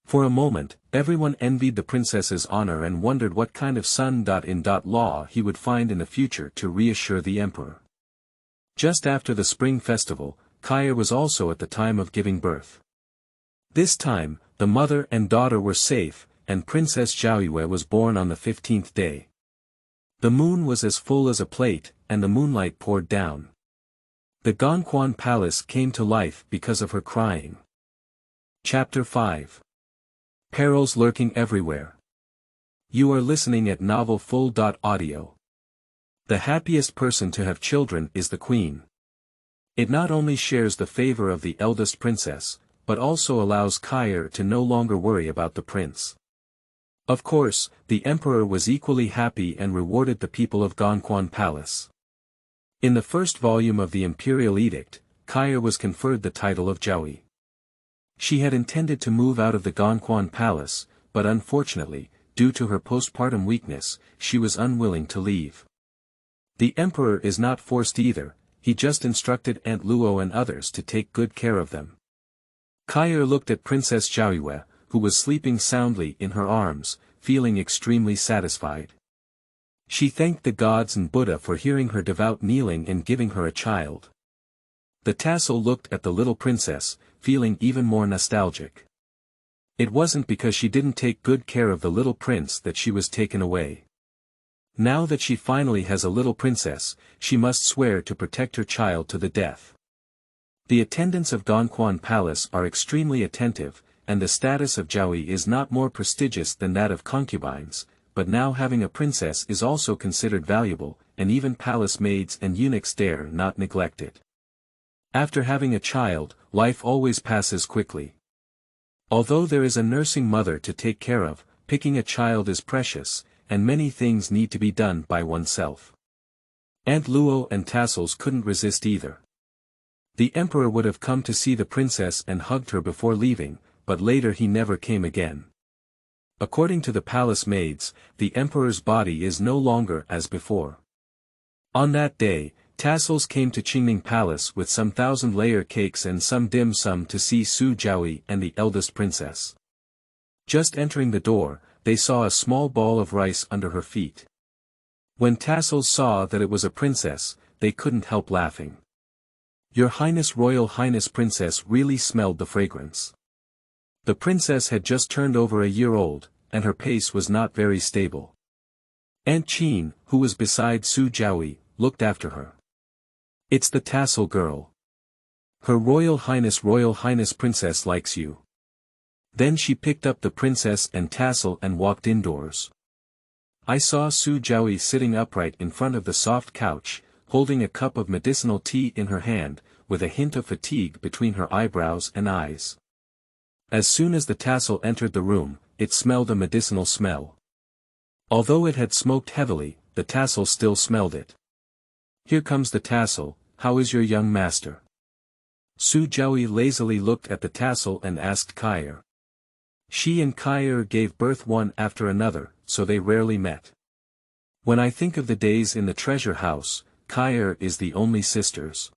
For a moment, everyone envied the princess's honor and wondered what kind of son-in-law he would find in the future to reassure the emperor. Just after the spring festival, Kair was also at the time of giving birth. This time, the mother and daughter were safe, and Princess Zhaoyue was born on the 15th day. The moon was as full as a plate, and the moonlight poured down. The Gongxiang palace came to life because of her crying. Chapter 5. Perils lurking everywhere. You are listening at Novel Full.audio. The happiest person to have children is the queen. It not only shares the favor of the eldest princess, but also allows Kair to no longer worry about the prince. Of course, the emperor was equally happy and rewarded the people of Gongxiang Palace. In the first volume of the imperial edict, Kair was conferred the title of Zhaoyue. She had intended to move out of the Gongxiang Palace, but unfortunately, due to her postpartum weakness, she was unwilling to leave. The emperor is not forced either, he just instructed Aunt Luo and others to take good care of them. Kair looked at Princess Zhaoyue, who was sleeping soundly in her arms, feeling extremely satisfied. She thanked the gods and Buddha for hearing her devout kneeling and giving her a child. The tassel looked at the little princess, feeling even more nostalgic. It wasn't because she didn't take good care of the little prince that she was taken away. Now that she finally has a little princess, she must swear to protect her child to the death. The attendants of Gongxiang Palace are extremely attentive, and the status of Zhaoyue is not more prestigious than that of concubines, but now having a princess is also considered valuable, and even palace maids and eunuchs dare not neglect it. After having a child, life always passes quickly. Although there is a nursing mother to take care of, picking a child is precious, and many things need to be done by oneself. Aunt Luo and Tassels couldn't resist either. The emperor would have come to see the princess and hugged her before leaving, but later he never came again. According to the palace maids, the emperor's body is no longer as before. On that day, Tassels came to Qingning Palace with some 1,000-layer cakes and some dim sum to see Su Zhaoyue and the eldest princess. Just entering the door, they saw a small ball of rice under her feet. When Tassels saw that it was a princess, they couldn't help laughing. Your Highness, Royal Highness Princess really smelled the fragrance. The princess had just turned over a year old, and her pace was not very stable. Aunt Qin, who was beside Su Zhaoyue, looked after her. It's the Tassel girl. Her Royal Highness Princess likes you. Then she picked up the princess and Tassel and walked indoors. I saw Su Zhaoyue sitting upright in front of the soft couch, holding a cup of medicinal tea in her hand, with a hint of fatigue between her eyebrows and eyes. As soon as the Tassel entered the room, it smelled a medicinal smell. Although it had smoked heavily, the Tassel still smelled it. Here comes the Tassel, how is your young master? Su Zhaoyue lazily looked at the Tassel and asked Kair. She and Kair gave birth one after another, so they rarely met. When I think of the days in the treasure house, Kair is the only sisters.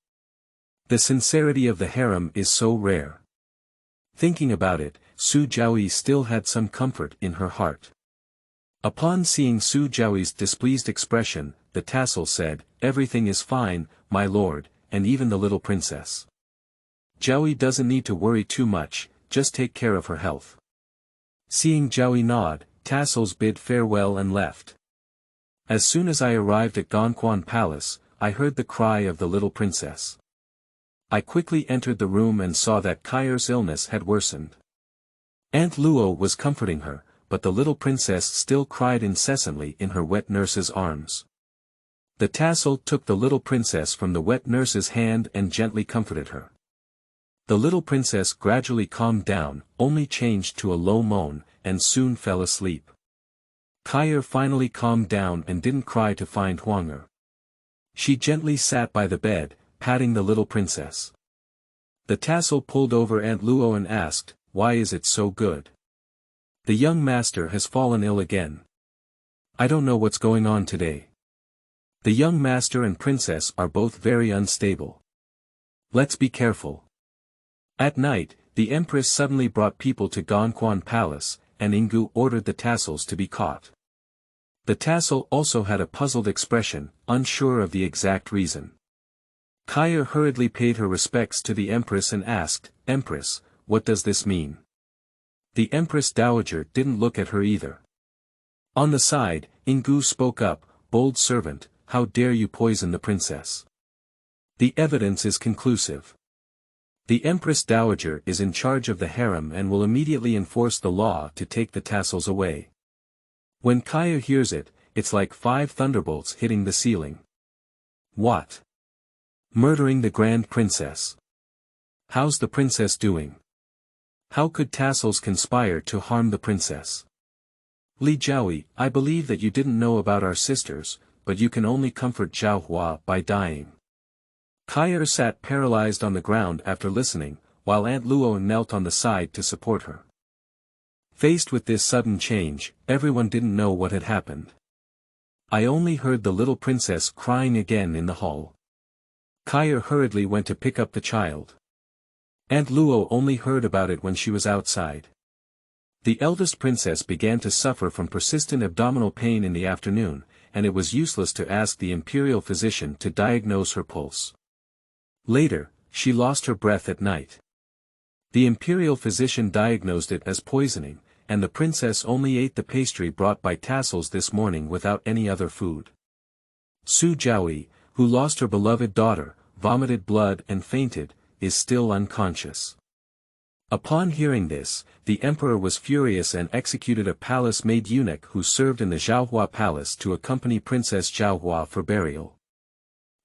The sincerity of the harem is so rare. Thinking about it, Su Zhaoyue still had some comfort in her heart. Upon seeing Su Zhaoyue's displeased expression, the Tassel said, everything is fine, my lord, and even the little princess. Zhaoyue doesn't need to worry too much, just take care of her health. Seeing Zhaoyue nod, Tassels bid farewell and left. As soon as I arrived at Gongxiang Palace, I heard the cry of the little princess. I quickly entered the room and saw that Kair's illness had worsened. Aunt Luo was comforting her, but the little princess still cried incessantly in her wet nurse's arms. The Tassel took the little princess from the wet nurse's hand and gently comforted her. The little princess gradually calmed down, only changed to a low moan, and soon fell asleep. Kair finally calmed down and didn't cry to find Huang'er. She gently sat by the bed, patting the little princess. The Tassel pulled over Aunt Luo and asked, why is it so good? The young master has fallen ill again. I don't know what's going on today. The young master and princess are both very unstable. Let's be careful. At night, the empress suddenly brought people to Dongxiang Palace, and Yinggu ordered the tassels to be caught. The tassel also had a puzzled expression, unsure of the exact reason. Kaya hurriedly paid her respects to the empress and asked, "Empress, what does this mean?" The empress dowager didn't look at her either. On the side, Yinggu spoke up, "Bold servant, how dare you poison the princess? The evidence is conclusive. The empress dowager is in charge of the harem and will immediately enforce the law to take the tassels away." When Kaya hears it, it's like 5 thunderbolts hitting the ceiling. What? Murdering the grand princess? How's the princess doing? How could tassels conspire to harm the princess? Li Zhaoyue, I believe that you didn't know about our sisters, but you can only comfort Zhaoyue by dying. Kaya sat paralyzed on the ground after listening, while Aunt Luo knelt on the side to support her. Faced with this sudden change, everyone didn't know what had happened. I only heard the little princess crying again in the hall. Kaya hurriedly went to pick up the child. Aunt Luo only heard about it when she was outside. The eldest princess began to suffer from persistent abdominal pain in the afternoon, and it was useless to ask the imperial physician to diagnose her pulse. Later, she lost her breath at night. The imperial physician diagnosed it as poisoning, and the princess only ate the pastry brought by tassels this morning without any other food. Su Zhaoyue, who lost her beloved daughter, vomited blood and fainted, is still unconscious. Upon hearing this, the emperor was furious and executed a palace-maid eunuch who served in the Zhaoyue palace to accompany Princess Zhaoyue for burial.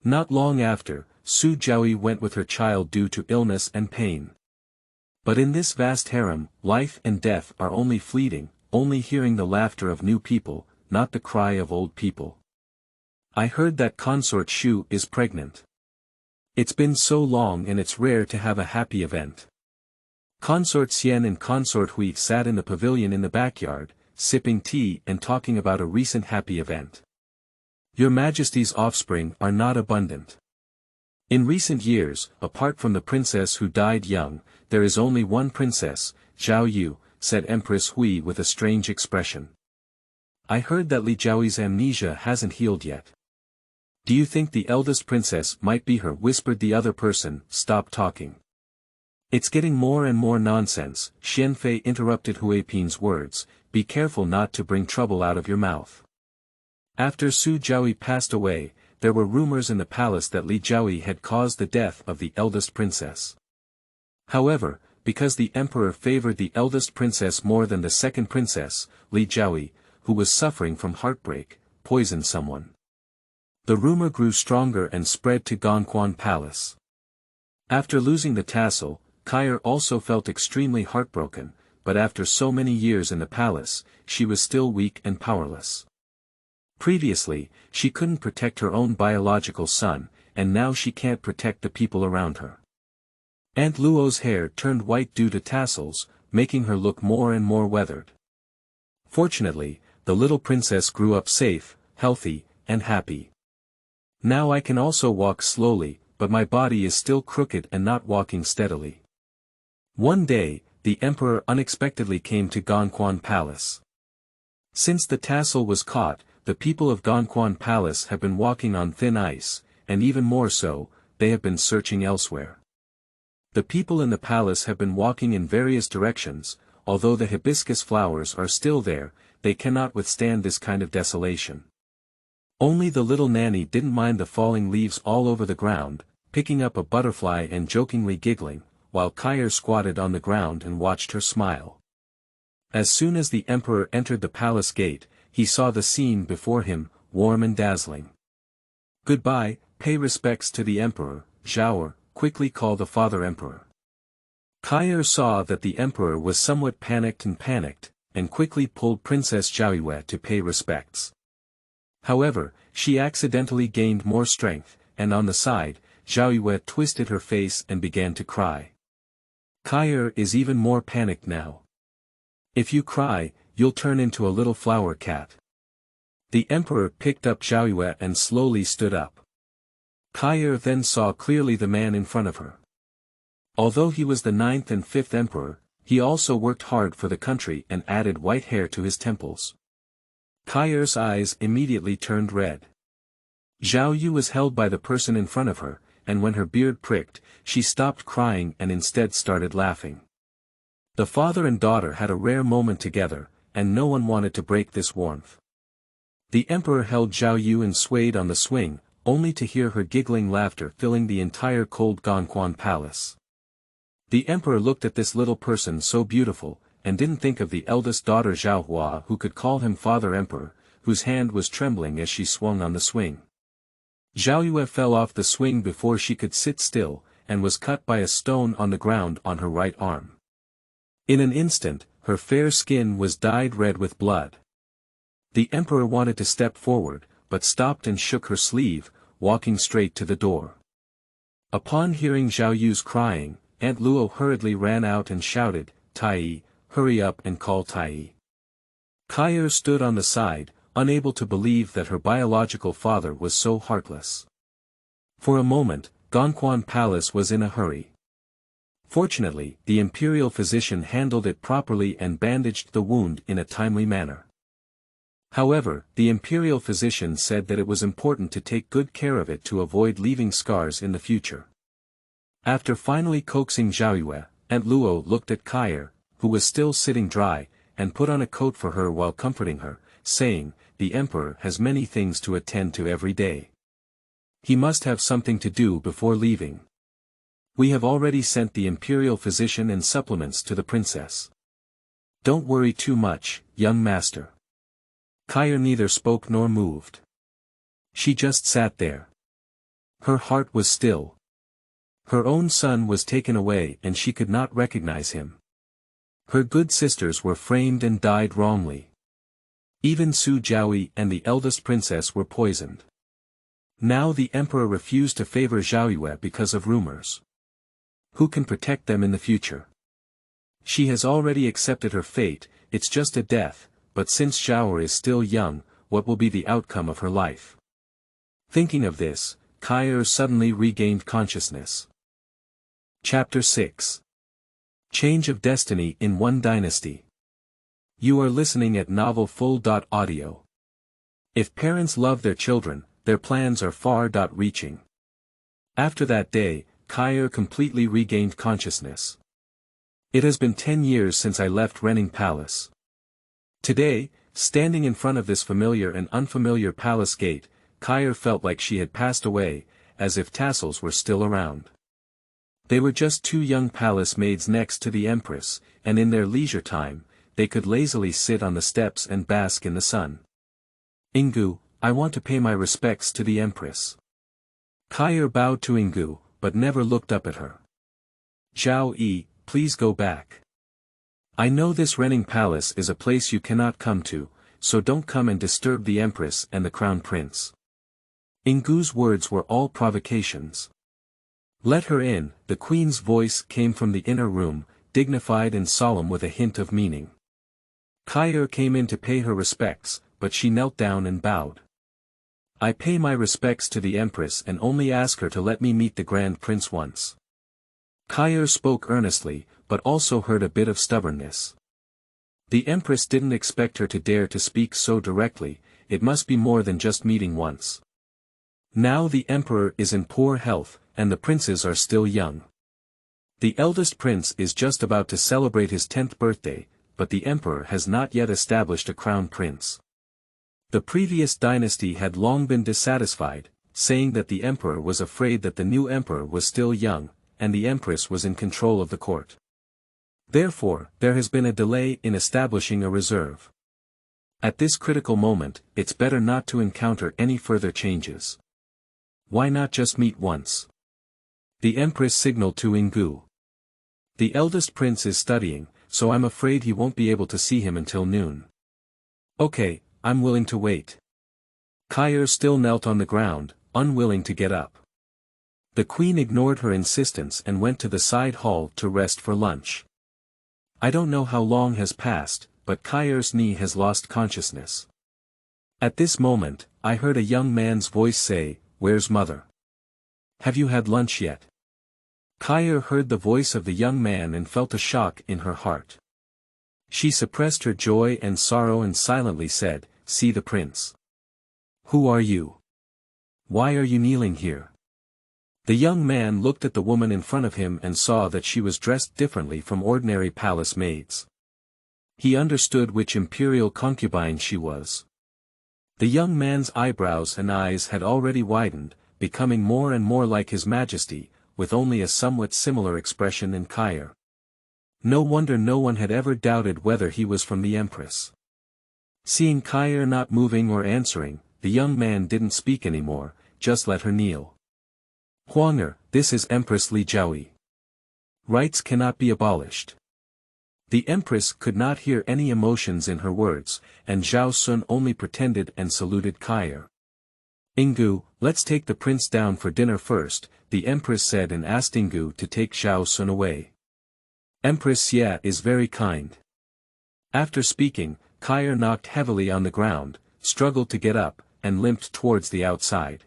Not long after, Su Zhaoyue went with her child due to illness and pain. But in this vast harem, life and death are only fleeting, only hearing the laughter of new people, not the cry of old people. I heard that consort Shu is pregnant. It's been so long and it's rare to have a happy event. Consort Xian and Consort Hui sat in the pavilion in the backyard, sipping tea and talking about a recent happy event. Your Majesty's offspring are not abundant. In recent years, apart from the princess who died young, there is only one princess, Zhaoyue, said Empress Hui with a strange expression. I heard that Li Zhaoyue's amnesia hasn't healed yet. Do you think the eldest princess might be her? Whispered the other person. Stop talking. It's getting more and more nonsense. Xianfei interrupted Huiping's words, be careful not to bring trouble out of your mouth. After Su Zhaoyue passed away, there were rumors in the palace that Li Zhaoyue had caused the death of the eldest princess. However, because the emperor favored the eldest princess more than the second princess, Li Zhaoyue, who was suffering from heartbreak, poisoned someone. The rumor grew stronger and spread to Dongxiang Palace. After losing the tassel, Kaya also felt extremely heartbroken, but after so many years in the palace, she was still weak and powerless. Previously, she couldn't protect her own biological son, and now she can't protect the people around her. Aunt Luo's hair turned white due to tassels, making her look more and more weathered. Fortunately, the little princess grew up safe, healthy, and happy. Now I can also walk slowly, but my body is still crooked and not walking steadily. One day, the emperor unexpectedly came to Dongxiang Palace. Since the tassel was caught, the people of Dongxiang Palace have been walking on thin ice, and even more so, they have been searching elsewhere. The people in the palace have been walking in various directions, although the hibiscus flowers are still there, they cannot withstand this kind of desolation. Only the little nanny didn't mind the falling leaves all over the ground, picking up a butterfly and jokingly giggling, while Kaya squatted on the ground and watched her smile. As soon as the emperor entered the palace gate, he saw the scene before him, warm and dazzling. Goodbye, pay respects to the emperor, Zhaoyue, quickly call the father emperor. Kaya saw that the emperor was somewhat panicked and quickly pulled Princess Zhaoyue to pay respects. However, she accidentally gained more strength, and on the side, Zhaoyue twisted her face and began to cry. Kaya is even more panicked now. If you cry, you'll turn into a little flower cat. The emperor picked up Zhaoyue and slowly stood up. Kaya then saw clearly the man in front of her. Although he was the 9th and 5th emperor, he also worked hard for the country and added white hair to his temples. Kai'er's eyes immediately turned red. Zhaoyue was held by the person in front of her, and when her beard pricked, she stopped crying and instead started laughing. The father and daughter had a rare moment together, and no one wanted to break this warmth. The emperor held Zhaoyue and swayed on the swing, only to hear her giggling laughter filling the entire cold Dongxiang palace. The emperor looked at this little person so beautiful, and didn't think of the eldest daughter Zhaohua who could call him father emperor, whose hand was trembling as she swung on the swing. Zhaoyue fell off the swing before she could sit still, and was cut by a stone on the ground on her right arm. In an instant, her fair skin was dyed red with blood. The emperor wanted to step forward, but stopped and shook her sleeve, walking straight to the door. Upon hearing Zhaoyue's crying, Aunt Luo hurriedly ran out and shouted, "Tai, hurry up and call Tai." Kai'er stood on the side, unable to believe that her biological father was so heartless. For a moment, Dongxiang Palace was in a hurry. Fortunately, the imperial physician handled it properly and bandaged the wound in a timely manner. However, the imperial physician said that it was important to take good care of it to avoid leaving scars in the future. After finally coaxing Zhaoyue, Aunt Luo looked at Kai'er, who was still sitting dry, and put on a coat for her while comforting her, saying, "The emperor has many things to attend to every day. He must have something to do before leaving. We have already sent the imperial physician and supplements to the princess. Don't worry too much, young master." Kai'er neither spoke nor moved. She just sat there. Her heart was still. Her own son was taken away and she could not recognize him. Her good sisters were framed and died wrongly. Even Su Zhaoyue and the eldest princess were poisoned. Now the emperor refused to favor Zhaoyue because of rumors. Who can protect them in the future? She has already accepted her fate, it's just a death, but since Zhaoyue is still young, what will be the outcome of her life? Thinking of this, Kai'er suddenly regained consciousness. Chapter 6. Change of Destiny in One Dynasty. You are listening at novelfull.audio. If parents love their children, their plans are far-reaching. After that day, Kai'er completely regained consciousness. It has been 10 years since I left Renning Palace. Today, standing in front of this familiar and unfamiliar palace gate, Kai'er felt like she had passed away, as if tassels were still around. They were just two young palace maids next to the empress, and in their leisure time, they could lazily sit on the steps and bask in the sun. "Ingu, I want to pay my respects to the empress." Kai'er bowed to Ingu, but never looked up at her. "Zhao, please go back. I know this Renning Palace is a place you cannot come to, so don't come and disturb the empress and the crown prince." Ingu's words were all provocations. "Let her in," the queen's voice came from the inner room, dignified and solemn with a hint of meaning. Kai'er came in to pay her respects, but she knelt down and bowed. "I pay my respects to the empress and only ask her to let me meet the grand prince once." Kai'er spoke earnestly, but also heard a bit of stubbornness. The empress didn't expect her to dare to speak so directly, it must be more than just meeting once. Now the emperor is in poor health, and the princes are still young. The eldest prince is just about to celebrate his 10th birthday, but the emperor has not yet established a crown prince. The previous dynasty had long been dissatisfied, saying that the emperor was afraid that the new emperor was still young, and the empress was in control of the court. Therefore, there has been a delay in establishing a reserve. At this critical moment, it's better not to encounter any further changes. Why not just meet once? The empress signaled to Ingu. "The eldest prince is studying, so I'm afraid he won't be able to see him until noon." "Okay, I'm willing to wait." Kai'er still knelt on the ground, unwilling to get up. The queen ignored her insistence and went to the side hall to rest for lunch. I don't know how long has passed, but Kai'er's knee has lost consciousness. At this moment, I heard a young man's voice say, "Where's mother? Have you had lunch yet?" Kaya heard the voice of the young man and felt a shock in her heart. She suppressed her joy and sorrow and silently said, "See the prince." "Who are you? Why are you kneeling here?" The young man looked at the woman in front of him and saw that she was dressed differently from ordinary palace maids. He understood which imperial concubine she was. The young man's eyebrows and eyes had already widened, becoming more and more like His Majesty, with only a somewhat similar expression in Kaya. No wonder no one had ever doubted whether he was from the Empress. Seeing Kaya not moving or answering, the young man didn't speak anymore, just let her kneel. "Huang'er, this is Empress Li Zhaoyue. Rights cannot be abolished." The Empress could not hear any emotions in her words, and Zhao Sun only pretended and saluted Kaya. "Ingu, let's take the prince down for dinner first," the Empress said and asked Ingu to take Zhao Sun away. "Empress Ye is very kind." After speaking, Kaya knocked heavily on the ground, struggled to get up, and limped towards the outside.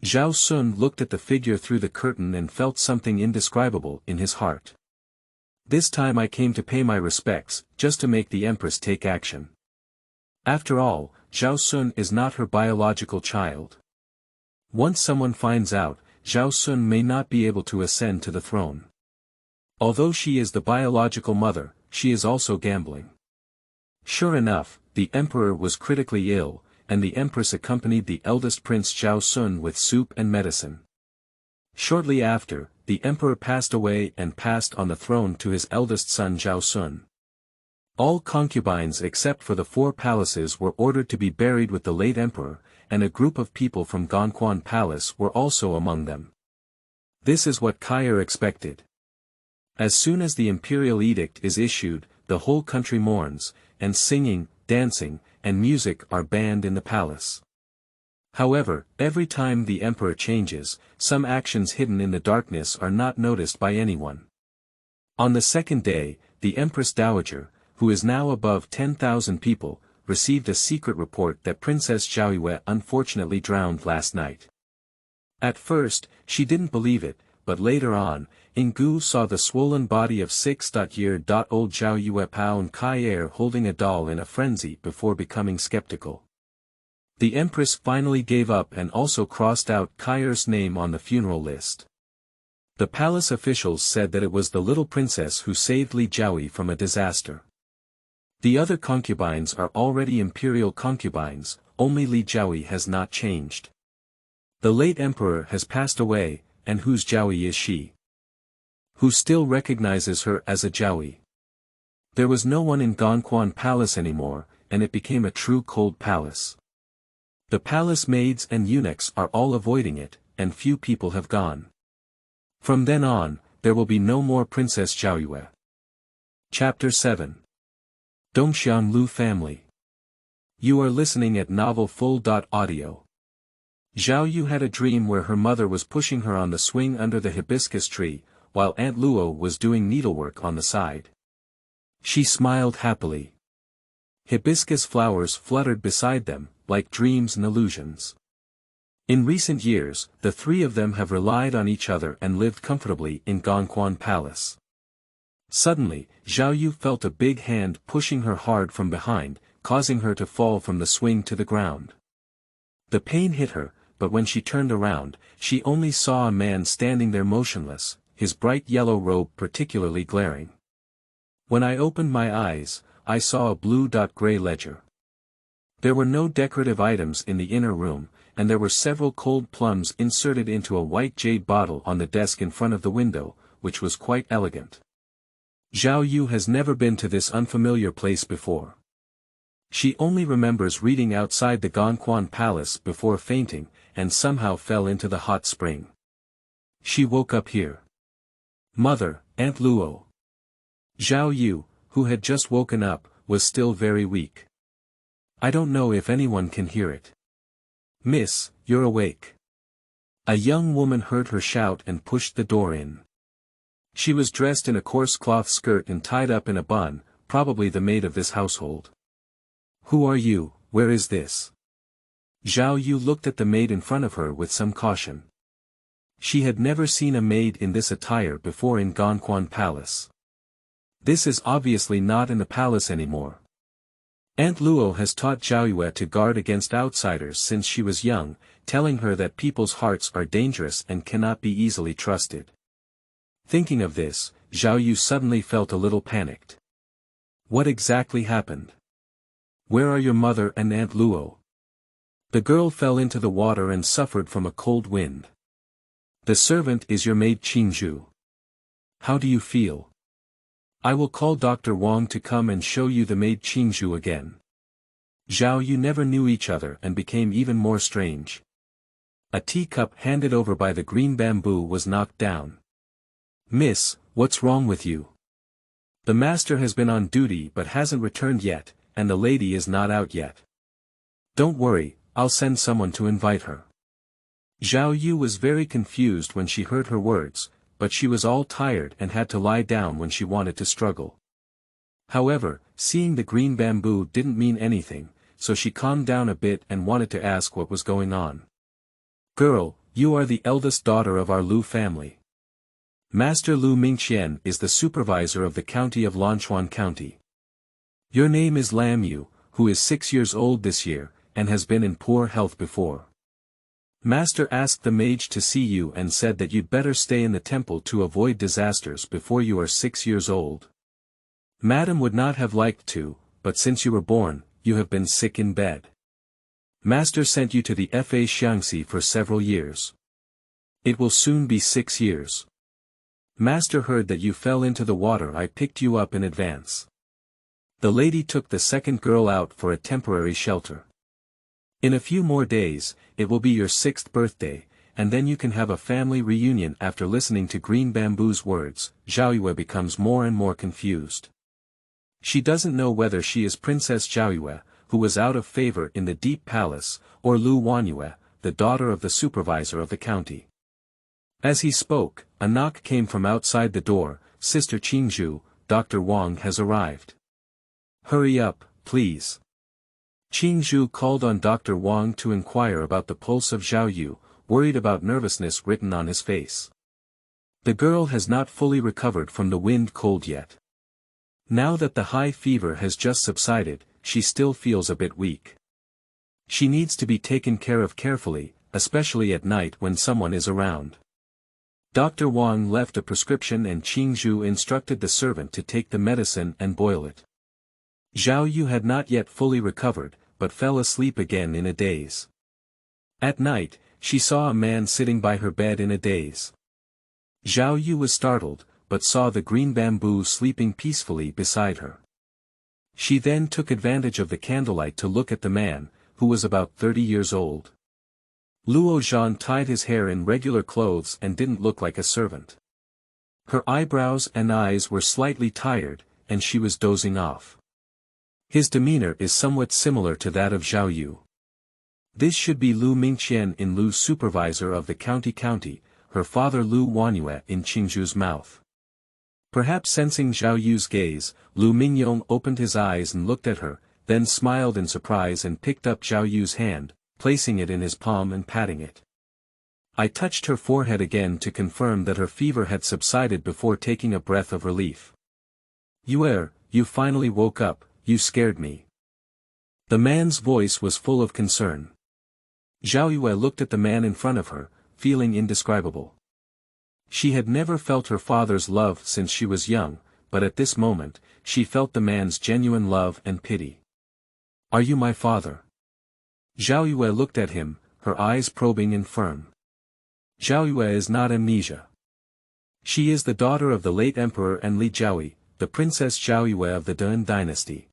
Zhao Sun looked at the figure through the curtain and felt something indescribable in his heart. "This time I came to pay my respects, just to make the Empress take action. After all, Zhao Sun is not her biological child. Once someone finds out, Zhao Sun may not be able to ascend to the throne. Although she is the biological mother, she is also gambling." Sure enough, the emperor was critically ill, and the empress accompanied the eldest prince Zhao Sun with soup and medicine. Shortly after, the emperor passed away and passed on the throne to his eldest son Zhao Sun. All concubines except for the 4 palaces were ordered to be buried with the late emperor, and a group of people from Gongquan Palace were also among them. This is what Kaya expected. As soon as the imperial edict is issued, the whole country mourns, and singing, dancing, and music are banned in the palace. However, every time the emperor changes, some actions hidden in the darkness are not noticed by anyone. On the second day, the Empress Dowager, who is now above 10,000 people, received a secret report that Princess Zhaoyue unfortunately drowned last night. At first, she didn't believe it, but later on, Ingu saw the swollen body of 6-year-old Zhaoyue Pao and Kaya holding a doll in a frenzy before becoming skeptical. The Empress finally gave up and also crossed out Kaya's name on the funeral list. The palace officials said that it was the little princess who saved Li Zhaoyue from a disaster. The other concubines are already imperial concubines, only Li Zhaoyue has not changed. The late emperor has passed away, and whose Zhaoyue is she? Who still recognizes her as a Zhaoyue? There was no one in Gongquan Palace anymore, and it became a true cold palace. The palace maids and eunuchs are all avoiding it, and few people have gone. From then on, there will be no more Princess Zhaoyue. Chapter 7. Dongxiang Lu Family. You are listening at Novel Full.audio. Zhaoyue had a dream where her mother was pushing her on the swing under the hibiscus tree, while Aunt Luo was doing needlework on the side. She smiled happily. Hibiscus flowers fluttered beside them, like dreams and illusions. In recent years, the 3 of them have relied on each other and lived comfortably in Gongquan Palace. Suddenly, Zhaoyue felt a big hand pushing her hard from behind, causing her to fall from the swing to the ground. The pain hit her, but when she turned around, she only saw a man standing there motionless, his bright yellow robe particularly glaring. When I opened my eyes, I saw a blue-gray ledger. There were no decorative items in the inner room, and there were several cold plums inserted into a white jade bottle on the desk in front of the window, which was quite elegant. Zhaoyue has never been to this unfamiliar place before. She only remembers reading outside the Gongquan Palace before fainting, and somehow fell into the hot spring. She woke up here. Mother, Aunt Luo. Zhaoyue, who had just woken up, was still very weak. I don't know if anyone can hear it. Miss, you're awake. A young woman heard her shout and pushed the door in. She was dressed in a coarse cloth skirt and tied up in a bun, probably the maid of this household. Who are you? Where is this? Zhaoyue looked at the maid in front of her with some caution. She had never seen a maid in this attire before in Gongquan Palace. This is obviously not in the palace anymore. Aunt Luo has taught Zhaoyue to guard against outsiders since she was young, telling her that people's hearts are dangerous and cannot be easily trusted. Thinking of this, Zhaoyue suddenly felt a little panicked. What exactly happened? Where are your mother and Aunt Luo? The girl fell into the water and suffered from a cold wind. The servant is your maid Qingzhu. How do you feel? I will call Dr. Wang to come and show you the maid Qingzhu again. Zhaoyue never knew each other and became even more strange. A teacup handed over by the green bamboo was knocked down. Miss, what's wrong with you? The master has been on duty but hasn't returned yet, and the lady is not out yet. Don't worry, I'll send someone to invite her. Zhaoyue was very confused when she heard her words, but she was all tired and had to lie down when she wanted to struggle. However, seeing the green bamboo didn't mean anything, so she calmed down a bit and wanted to ask what was going on. Girl, you are the eldest daughter of our Lu family. Master Lu Mingqian is the supervisor of the county of Lanchuan County. Your name is Lam Yu, who is 6 years old this year, and has been in poor health before. Master asked the mage to see you and said that you'd better stay in the temple to avoid disasters before you are 6 years old. Madam would not have liked to, but since you were born, you have been sick in bed. Master sent you to the Fa Xiangxi for several years. It will soon be 6 years. Master heard that you fell into the water. I picked you up in advance. The lady took the second girl out for a temporary shelter. In a few more days, it will be your 6th birthday, and then you can have a family reunion. After listening to Green Bamboo's words, Zhaoyue becomes more and more confused. She doesn't know whether she is Princess Zhaoyue, who was out of favor in the Deep Palace, or Lu Wanyue, the daughter of the supervisor of the county. As he spoke, a knock came from outside the door. Sister Qingzhu, Dr. Wang has arrived. Hurry up, please. Qingzhu called on Dr. Wang to inquire about the pulse of Zhaoyue, worried about nervousness written on his face. The girl has not fully recovered from the wind cold yet. Now that the high fever has just subsided, she still feels a bit weak. She needs to be taken care of carefully, especially at night when someone is around. Dr. Wang left a prescription and Qingzhu instructed the servant to take the medicine and boil it. Zhaoyue had not yet fully recovered, but fell asleep again in a daze. At night, she saw a man sitting by her bed in a daze. Zhaoyue was startled, but saw the green bamboo sleeping peacefully beside her. She then took advantage of the candlelight to look at the man, who was about 30 years old. Luo Zhan tied his hair in regular clothes and didn't look like a servant. Her eyebrows and eyes were slightly tired, and she was dozing off. His demeanor is somewhat similar to that of Zhaoyue. This should be Lu Mingqian in Lu's supervisor of the county, her father Lu Wanyue in Qingzhu's mouth. Perhaps sensing Zhaoyue's gaze, Lu Mingyong opened his eyes and looked at her, then smiled in surprise and picked up Zhaoyue's hand, placing it in his palm and patting it. I touched her forehead again to confirm that her fever had subsided before taking a breath of relief. You finally woke up, you scared me. The man's voice was full of concern. Zhaoyue looked at the man in front of her, feeling indescribable. She had never felt her father's love since she was young, but at this moment, she felt the man's genuine love and pity. Are you my father? Zhaoyue looked at him, her eyes probing and firm. Zhaoyue is not amnesia. She is the daughter of the late emperor and Li Jiaoyi, the Princess Zhaoyue of the Dun Dynasty.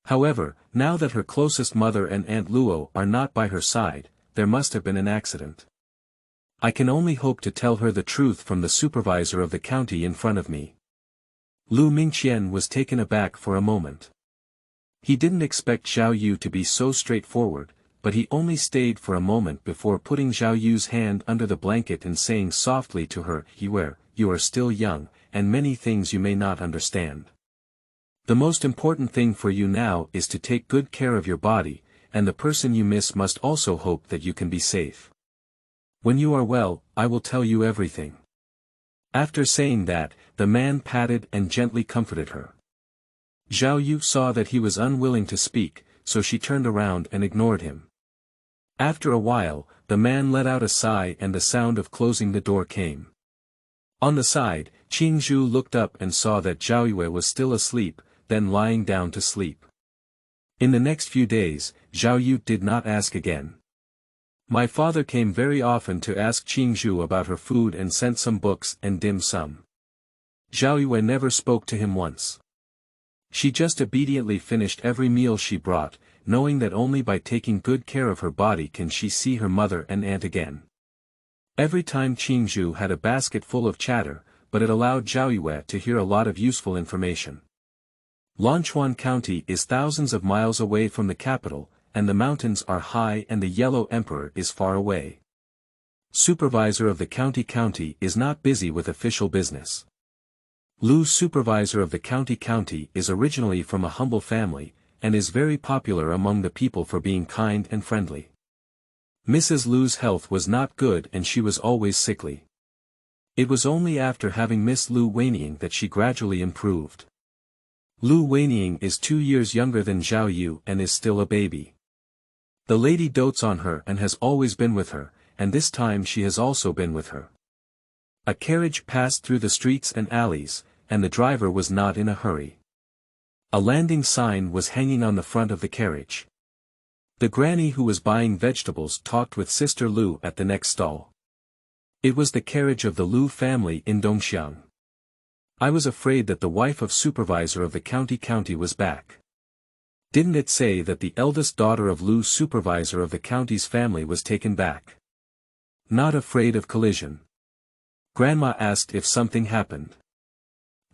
However, now that her closest mother and Aunt Luo are not by her side, there must have been an accident. I can only hope to tell her the truth from the supervisor of the county in front of me. Lu Mingqian was taken aback for a moment. He didn't expect Zhaoyue to be so straightforward, but he only stayed for a moment before putting Zhaoyue's hand under the blanket and saying softly to her, You are still young, and many things you may not understand. The most important thing for you now is to take good care of your body, and the person you miss must also hope that you can be safe. When you are well, I will tell you everything. After saying that, the man patted and gently comforted her. Zhaoyue saw that he was unwilling to speak, so she turned around and ignored him. After a while, the man let out a sigh and the sound of closing the door came. On the side, Qingzhu looked up and saw that Zhaoyue was still asleep, then lying down to sleep. In the next few days, Zhaoyue did not ask again. My father came very often to ask Qingzhu about her food and sent some books and dim sum. Zhaoyue never spoke to him once. She just obediently finished every meal she brought, knowing that only by taking good care of her body can she see her mother and aunt again. Every time Qingzhu had a basket full of chatter, but it allowed Zhaoyue to hear a lot of useful information. Lanchuan County is thousands of miles away from the capital, and the mountains are high and the Yellow Emperor is far away. Supervisor of the county is not busy with official business. Lu, supervisor of the county is originally from a humble family, and is very popular among the people for being kind and friendly. Mrs. Lu's health was not good and she was always sickly. It was only after having Miss Lu Weiniang that she gradually improved. Lu Weiniang is 2 years younger than Zhaoyue and is still a baby. The lady dotes on her and has always been with her, and this time she has also been with her. A carriage passed through the streets and alleys, and the driver was not in a hurry. A landing sign was hanging on the front of the carriage. The granny who was buying vegetables talked with Sister Lu at the next stall. It was the carriage of the Lu family in Dongxiang. I was afraid that the wife of supervisor of the county was back. Didn't it say that the eldest daughter of Lu's supervisor of the county's family was taken back? Not afraid of collision. Grandma asked if something happened.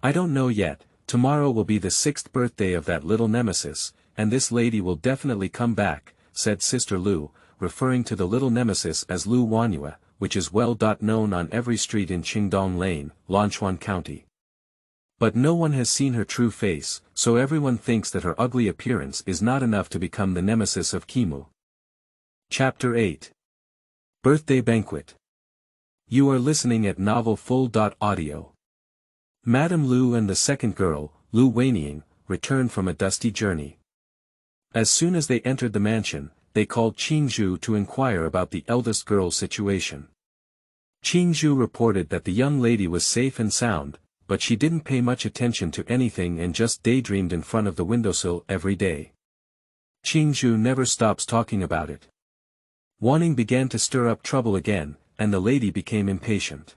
I don't know yet. Tomorrow will be the 6th birthday of that little nemesis, and this lady will definitely come back, said Sister Lu, referring to the little nemesis as Lu Wanyue, which is well known on every street in Qingdong Lane, Lanchuan County. But no one has seen her true face, so everyone thinks that her ugly appearance is not enough to become the nemesis of Qimu. Chapter 8. Birthday Banquet. You are listening at Novel Full.audio. Madame Lu and the second girl, Lu Weiniang, returned from a dusty journey. As soon as they entered the mansion, they called Qingzhu to inquire about the eldest girl's situation. Qingzhu reported that the young lady was safe and sound, but she didn't pay much attention to anything and just daydreamed in front of the windowsill every day. Qingzhu never stops talking about it. Wanning began to stir up trouble again, and the lady became impatient.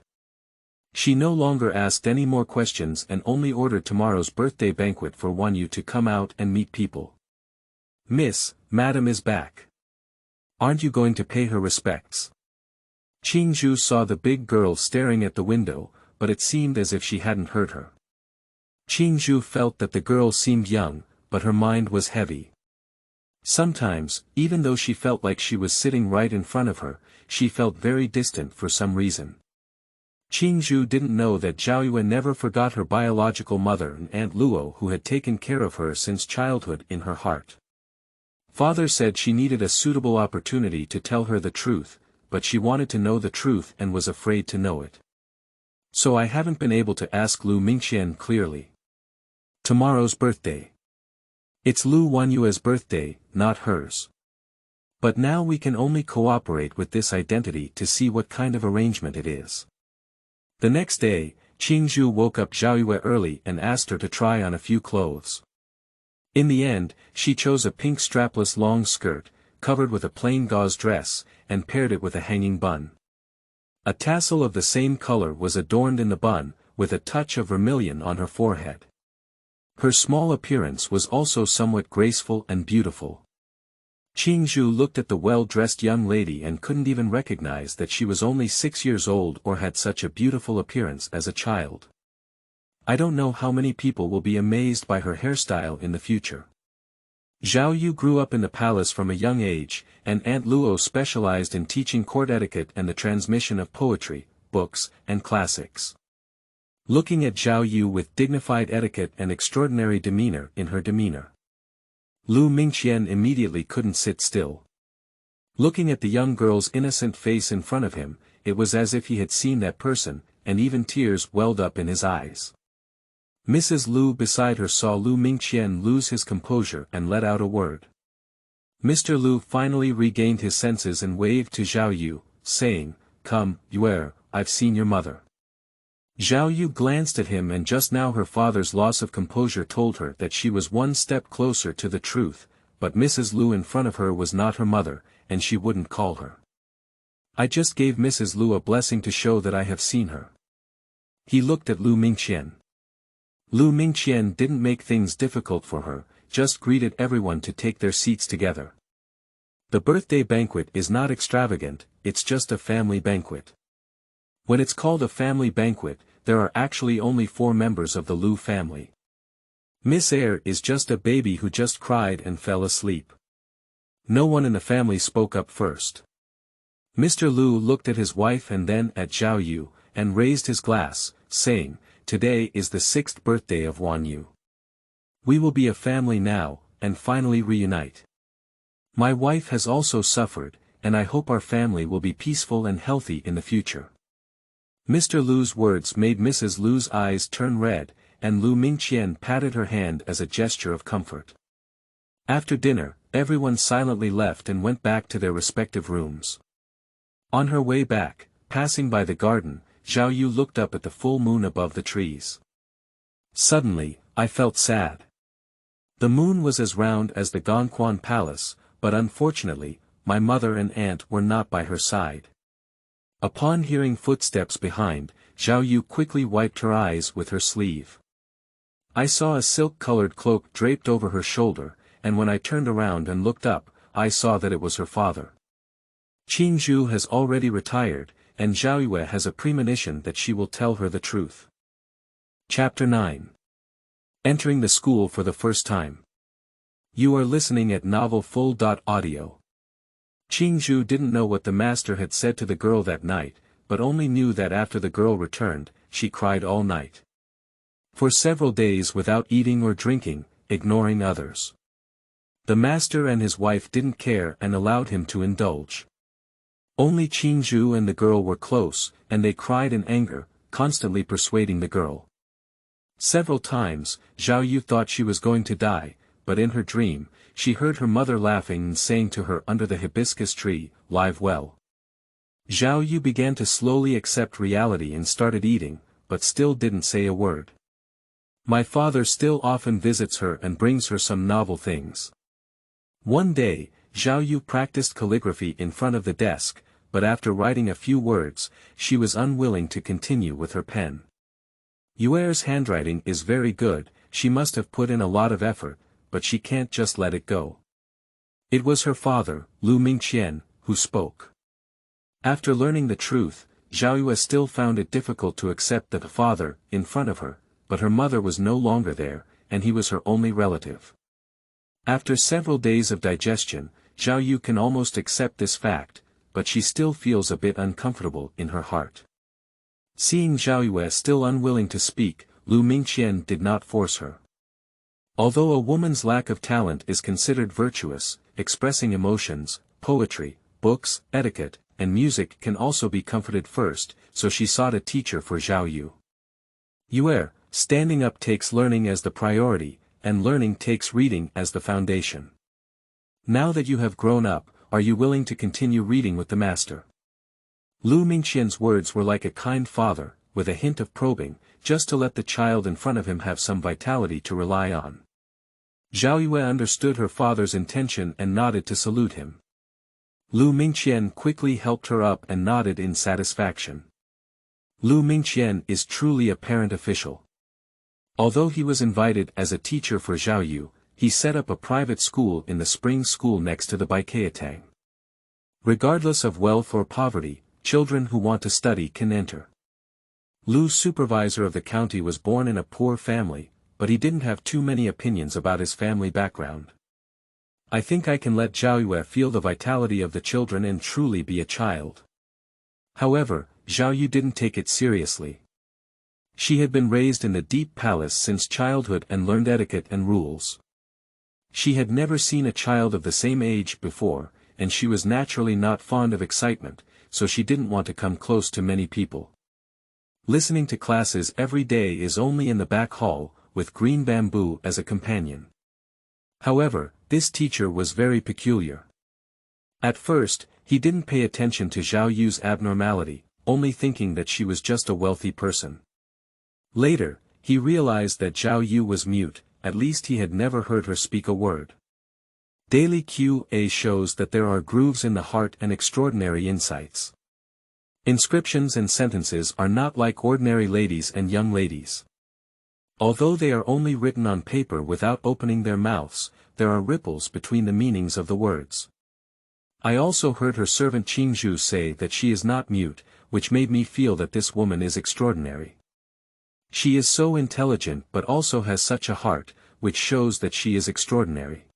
She no longer asked any more questions and only ordered tomorrow's birthday banquet for Wanyue to come out and meet people. Miss, Madam is back. Aren't you going to pay her respects? Qingzhu saw the big girl staring at the window, but it seemed as if she hadn't heard her. Qingzhu felt that the girl seemed young, but her mind was heavy. Sometimes, even though she felt like she was sitting right in front of her, she felt very distant for some reason. Qingzhu didn't know that Zhaoyue never forgot her biological mother and Aunt Luo who had taken care of her since childhood in her heart. Father said she needed a suitable opportunity to tell her the truth, but she wanted to know the truth and was afraid to know it. So I haven't been able to ask Lu Mingqian clearly. Tomorrow's birthday. It's Lu Wanyue's birthday, not hers. But now we can only cooperate with this identity to see what kind of arrangement it is. The next day, Qingzhu woke up Zhaoyue early and asked her to try on a few clothes. In the end, she chose a pink strapless long skirt, covered with a plain gauze dress, and paired it with a hanging bun. A tassel of the same color was adorned in the bun, with a touch of vermilion on her forehead. Her small appearance was also somewhat graceful and beautiful. Qingzhu looked at the well-dressed young lady and couldn't even recognize that she was only 6 years old or had such a beautiful appearance as a child. I don't know how many people will be amazed by her hairstyle in the future. Zhaoyue grew up in the palace from a young age, and Aunt Luo specialized in teaching court etiquette and the transmission of poetry, books, and classics. Looking at Zhaoyue with dignified etiquette and extraordinary demeanor in her demeanor, Lu Mingqian immediately couldn't sit still. Looking at the young girl's innocent face in front of him, it was as if he had seen that person, and even tears welled up in his eyes. Mrs. Lu beside her saw Lu Mingqian lose his composure and let out a word. Mr. Lu finally regained his senses and waved to Zhaoyue, saying, "Come, Yue, I've seen your mother." Zhaoyue glanced at him, and just now her father's loss of composure told her that she was one step closer to the truth, but Mrs. Lu in front of her was not her mother, and she wouldn't call her. "I just gave Mrs. Lu a blessing to show that I have seen her." He looked at Lu Mingqian. Lu Mingqian didn't make things difficult for her, just greeted everyone to take their seats together. The birthday banquet is not extravagant, it's just a family banquet. When it's called a family banquet, there are actually only 4 members of the Lu family. Miss Eyre is just a baby who just cried and fell asleep. No one in the family spoke up first. Mr. Lu looked at his wife and then at Zhaoyue, and raised his glass, saying, "Today is the 6th birthday of Wanyue. We will be a family now, and finally reunite. My wife has also suffered, and I hope our family will be peaceful and healthy in the future." Mr. Lu's words made Mrs. Lu's eyes turn red, and Lu Mingqian patted her hand as a gesture of comfort. After dinner, everyone silently left and went back to their respective rooms. On her way back, passing by the garden, Zhaoyue looked up at the full moon above the trees. "Suddenly, I felt sad. The moon was as round as the Dongxiang palace, but unfortunately, my mother and aunt were not by her side." Upon hearing footsteps behind, Zhaoyue quickly wiped her eyes with her sleeve. "I saw a silk-colored cloak draped over her shoulder, and when I turned around and looked up, I saw that it was her father. Qingzhu has already retired, and Zhaoyue has a premonition that she will tell her the truth." Chapter 9. Entering the school for the first time. You are listening at novelfull.audio. Qingzhu didn't know what the master had said to the girl that night, but only knew that after the girl returned, she cried all night. For several days without eating or drinking, ignoring others. The master and his wife didn't care and allowed him to indulge. Only Qingzhu and the girl were close, and they cried in anger, constantly persuading the girl. Several times, Zhaoyue thought she was going to die, but in her dream, she heard her mother laughing and saying to her under the hibiscus tree, "Live well." Zhaoyue began to slowly accept reality and started eating, but still didn't say a word. My father still often visits her and brings her some novel things. One day, Zhaoyue practiced calligraphy in front of the desk, but after writing a few words, she was unwilling to continue with her pen. Yue's handwriting is very good, she must have put in a lot of effort, but she can't just let it go. It was her father, Lu Mingqian, who spoke. After learning the truth, Zhaoyue still found it difficult to accept that the father, in front of her, but her mother was no longer there, and he was her only relative. After several days of digestion, Zhaoyue can almost accept this fact, but she still feels a bit uncomfortable in her heart. Seeing Zhaoyue still unwilling to speak, Lu Mingqian did not force her. Although a woman's lack of talent is considered virtuous, expressing emotions, poetry, books, etiquette, and music can also be comforted first, so she sought a teacher for Zhaoyue. Yue, standing up takes learning as the priority, and learning takes reading as the foundation. Now that you have grown up, are you willing to continue reading with the master? Lu Mingqian's words were like a kind father, with a hint of probing, just to let the child in front of him have some vitality to rely on. Zhaoyue understood her father's intention and nodded to salute him. Lu Mingqian quickly helped her up and nodded in satisfaction. Lu Mingqian is truly a parent official. Although he was invited as a teacher for Zhaoyue, he set up a private school in the spring school next to the Banquet. Regardless of wealth or poverty, children who want to study can enter. Lu's supervisor of the county was born in a poor family, but he didn't have too many opinions about his family background. I think I can let Zhaoyue feel the vitality of the children and truly be a child. However, Zhaoyue didn't take it seriously. She had been raised in the deep palace since childhood and learned etiquette and rules. She had never seen a child of the same age before, and she was naturally not fond of excitement, so she didn't want to come close to many people. Listening to classes every day is only in the back hall, with green bamboo as a companion. However, this teacher was very peculiar. At first, he didn't pay attention to Zhaoyue's abnormality, only thinking that she was just a wealthy person. Later, he realized that Zhaoyue was mute, at least he had never heard her speak a word. Daily QA shows that there are grooves in the heart and extraordinary insights. Inscriptions and sentences are not like ordinary ladies and young ladies. Although they are only written on paper without opening their mouths, there are ripples between the meanings of the words. I also heard her servant Qingzhu say that she is not mute, which made me feel that this woman is extraordinary. She is so intelligent but also has such a heart, which shows that she is extraordinary.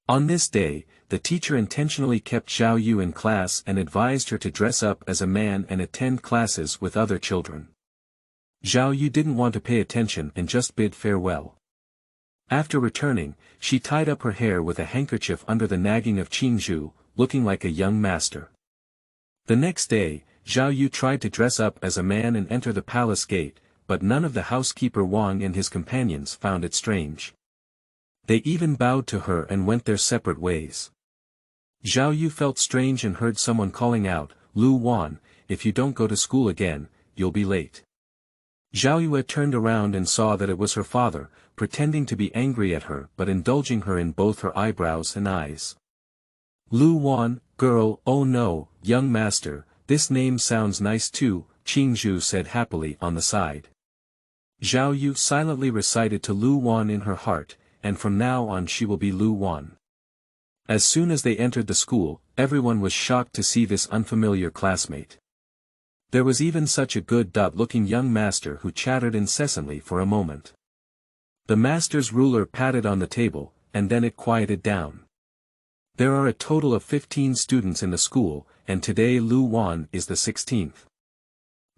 On this day, the teacher intentionally kept Zhaoyue in class and advised her to dress up as a man and attend classes with other children. Zhaoyue didn't want to pay attention and just bid farewell. After returning, she tied up her hair with a handkerchief under the nagging of Qingzhu, looking like a young master. The next day, Zhaoyue tried to dress up as a man and enter the palace gate, but none of the housekeeper Wang and his companions found it strange. They even bowed to her and went their separate ways. Zhaoyue felt strange and heard someone calling out, "Lu Wan, if you don't go to school again, you'll be late." Zhaoyue turned around and saw that it was her father, pretending to be angry at her but indulging her in both her eyebrows and eyes. "Lu Wan, girl, oh no, young master, this name sounds nice too," Qingzhu said happily on the side. Zhaoyue silently recited to Lu Wan in her heart, and from now on she will be Lu Wan. As soon as they entered the school, everyone was shocked to see this unfamiliar classmate. There was even such a good-looking young master who chattered incessantly for a moment. The master's ruler patted on the table, and then it quieted down. There are a total of 15 students in the school, and today Lu Wan is the 16th.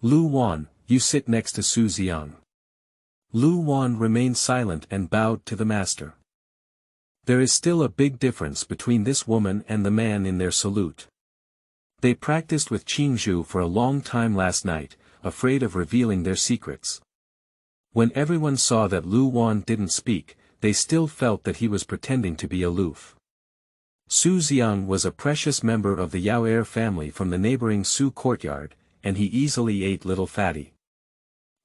Lu Wan, you sit next to Su Xiang. Lu Wan remained silent and bowed to the master. There is still a big difference between this woman and the man in their salute. They practiced with Qingzhu for a long time last night, afraid of revealing their secrets. When everyone saw that Lu Wan didn't speak, they still felt that he was pretending to be aloof. Su Xiang was a precious member of the Zhaoyue family from the neighboring Su courtyard, and he easily ate little fatty.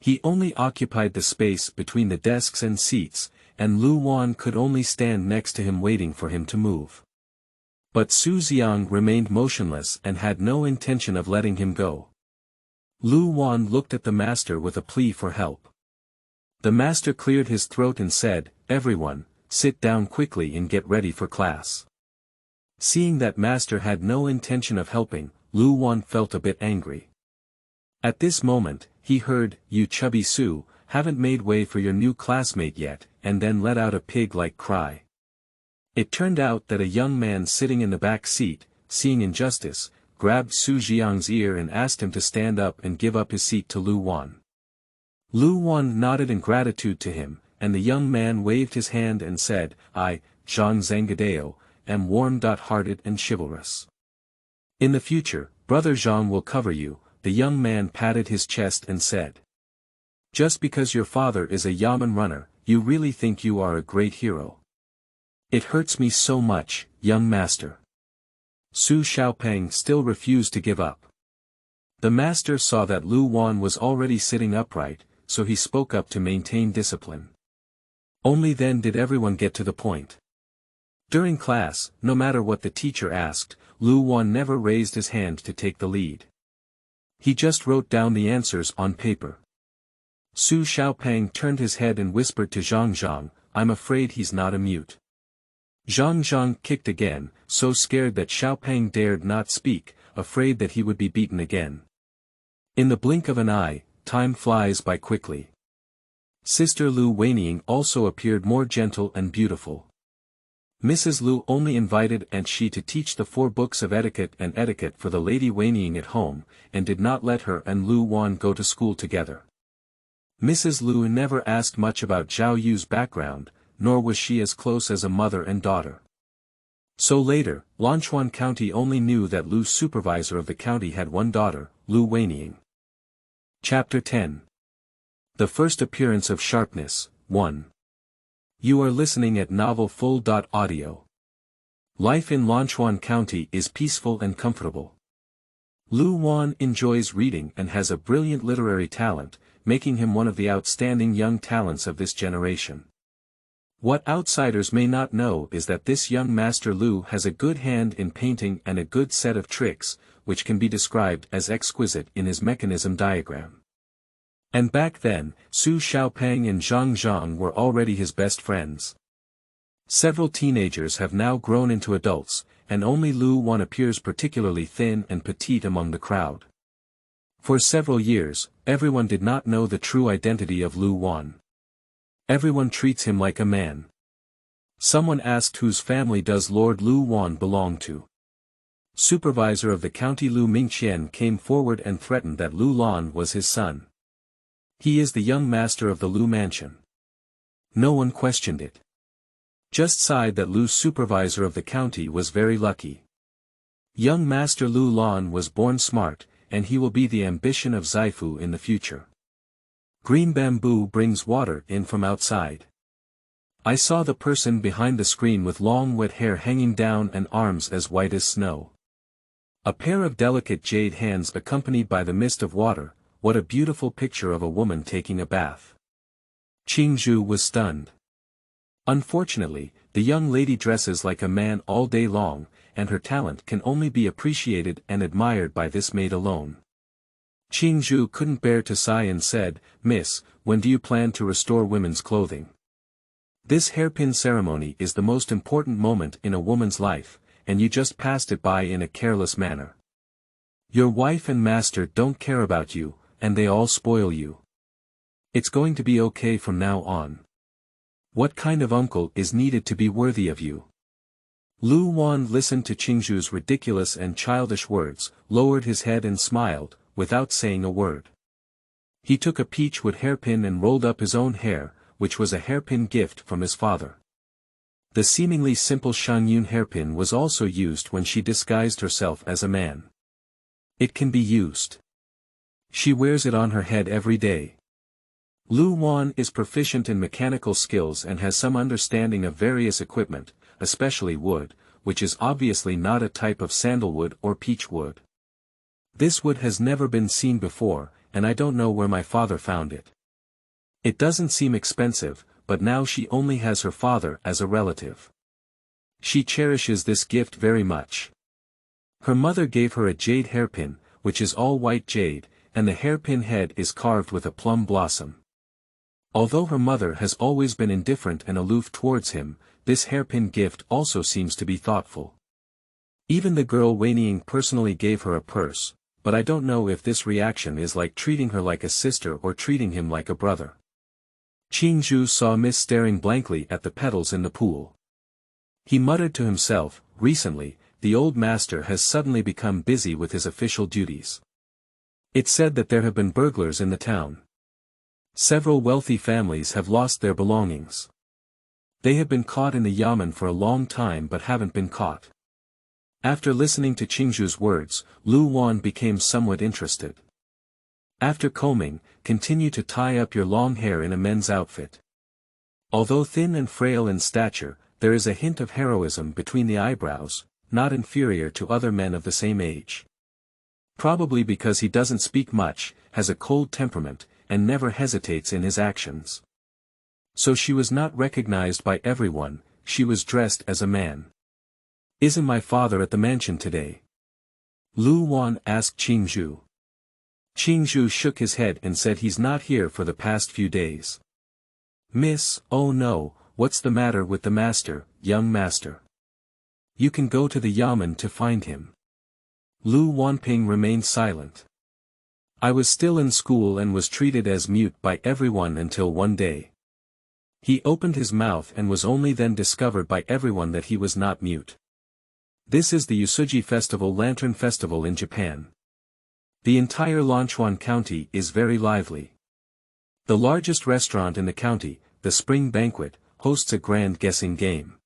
He only occupied the space between the desks and seats, and Lu Wan could only stand next to him waiting for him to move. But Su Xiang remained motionless and had no intention of letting him go. Lu Wan looked at the master with a plea for help. The master cleared his throat and said, "Everyone, sit down quickly and get ready for class." Seeing that master had no intention of helping, Lu Wan felt a bit angry. At this moment, he heard, "You chubby Su, haven't made way for your new classmate yet," and then let out a pig-like cry. It turned out that a young man sitting in the back seat, seeing injustice, grabbed Su Xiang's ear and asked him to stand up and give up his seat to Lu Wan. Lu Wan nodded in gratitude to him, and the young man waved his hand and said, "I, Zhang Zhangadeo, am warm-hearted and chivalrous. In the future, Brother Zhang will cover you," the young man patted his chest and said. "Just because your father is a yamen runner, you really think you are a great hero. It hurts me so much, young master." Su Xiaopeng still refused to give up. The master saw that Lu Wan was already sitting upright, so he spoke up to maintain discipline. Only then did everyone get to the point. During class, no matter what the teacher asked, Lu Wan never raised his hand to take the lead. He just wrote down the answers on paper. Su Xiaopeng turned his head and whispered to Zhang, "I'm afraid he's not a mute." Zhang kicked again, so scared that Xiaopeng dared not speak, afraid that he would be beaten again. In the blink of an eye, time flies by quickly. Sister Lu Wenying also appeared more gentle and beautiful. Mrs. Lu only invited Aunt Shi to teach the 4 books of etiquette and etiquette for the Lady Wenying at home, and did not let her and Lu Wan go to school together. Mrs. Lu never asked much about Zhaoyue's background, nor was she as close as a mother and daughter. So later, Lanchuan County only knew that Lu's supervisor of the county had one daughter, Lu Wenying. Chapter 10. The First Appearance of Sharpness, 1. You are listening at Novel Full.audio. Life in Lanchuan County is peaceful and comfortable. Lu Wan enjoys reading and has a brilliant literary talent, making him one of the outstanding young talents of this generation. What outsiders may not know is that this young master Lu has a good hand in painting and a good set of tricks, which can be described as exquisite in his mechanism diagram. And back then, Su Xiaopeng and Zhang Zhang were already his best friends. Several teenagers have now grown into adults, and only Lu Wan appears particularly thin and petite among the crowd. For several years, everyone did not know the true identity of Lu Wan. Everyone treats him like a man. Someone asked whose family does Lord Lu Wan belong to. Supervisor of the county Lu Mingqian came forward and threatened that Lu Lan was his son. He is the young master of the Lu mansion. No one questioned it. Just sighed that Lu's supervisor of the county was very lucky. Young master Lu Lan was born smart, and he will be the ambition of Zaifu in the future. Green bamboo brings water in from outside. I saw the person behind the screen with long wet hair hanging down and arms as white as snow. A pair of delicate jade hands accompanied by the mist of water. What a beautiful picture of a woman taking a bath. Qingzhu was stunned. Unfortunately, the young lady dresses like a man all day long, and her talent can only be appreciated and admired by this maid alone. Qingzhu couldn't bear to sigh and said, "Miss, when do you plan to restore women's clothing? This hairpin ceremony is the most important moment in a woman's life, and you just passed it by in a careless manner. Your wife and master don't care about you, and they all spoil you. It's going to be okay from now on. What kind of uncle is needed to be worthy of you?" Lu Wan listened to Qingzhu's ridiculous and childish words, lowered his head and smiled, without saying a word. He took a peachwood hairpin and rolled up his own hair, which was a hairpin gift from his father. The seemingly simple Shangyun hairpin was also used when she disguised herself as a man. It can be used. She wears it on her head every day. Lu Wan is proficient in mechanical skills and has some understanding of various equipment, especially wood, which is obviously not a type of sandalwood or peach wood. This wood has never been seen before, and I don't know where my father found it. It doesn't seem expensive, but now she only has her father as a relative. She cherishes this gift very much. Her mother gave her a jade hairpin, which is all white jade, and the hairpin head is carved with a plum blossom. Although her mother has always been indifferent and aloof towards him, this hairpin gift also seems to be thoughtful. Even the girl Wenying personally gave her a purse, but I don't know if this reaction is like treating her like a sister or treating him like a brother. Qingzhu saw Miss staring blankly at the petals in the pool. He muttered to himself, "Recently, the old master has suddenly become busy with his official duties. It's said that there have been burglars in the town. Several wealthy families have lost their belongings. They have been caught in the yamen for a long time but haven't been caught." After listening to Qingzhu's words, Lu Wan became somewhat interested. After combing, continue to tie up your long hair in a men's outfit. Although thin and frail in stature, there is a hint of heroism between the eyebrows, not inferior to other men of the same age. Probably because he doesn't speak much, has a cold temperament, and never hesitates in his actions. So she was not recognized by everyone, she was dressed as a man. "Isn't my father at the mansion today?" Lu Wan asked Qingzhu. Qingzhu shook his head and said he's not here for the past few days. "Miss, oh no, what's the matter with the master, young master? You can go to the yamen to find him." Lu Wanping remained silent. "I was still in school and was treated as mute by everyone until one day." He opened his mouth and was only then discovered by everyone that he was not mute. This is the Usuji Festival Lantern Festival in Japan. The entire Lanchuan County is very lively. The largest restaurant in the county, the Spring Banquet, hosts a grand guessing game.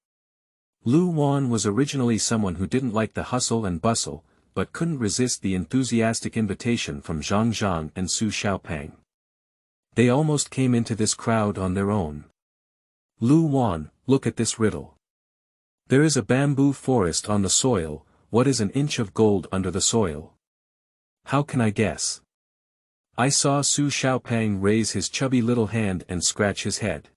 Lu Wan was originally someone who didn't like the hustle and bustle, but couldn't resist the enthusiastic invitation from Zhang and Su Xiaopeng. They almost came into this crowd on their own. Lu Wan, look at this riddle. There is a bamboo forest on the soil, what is an inch of gold under the soil? How can I guess? I saw Su Xiaopeng raise his chubby little hand and scratch his head.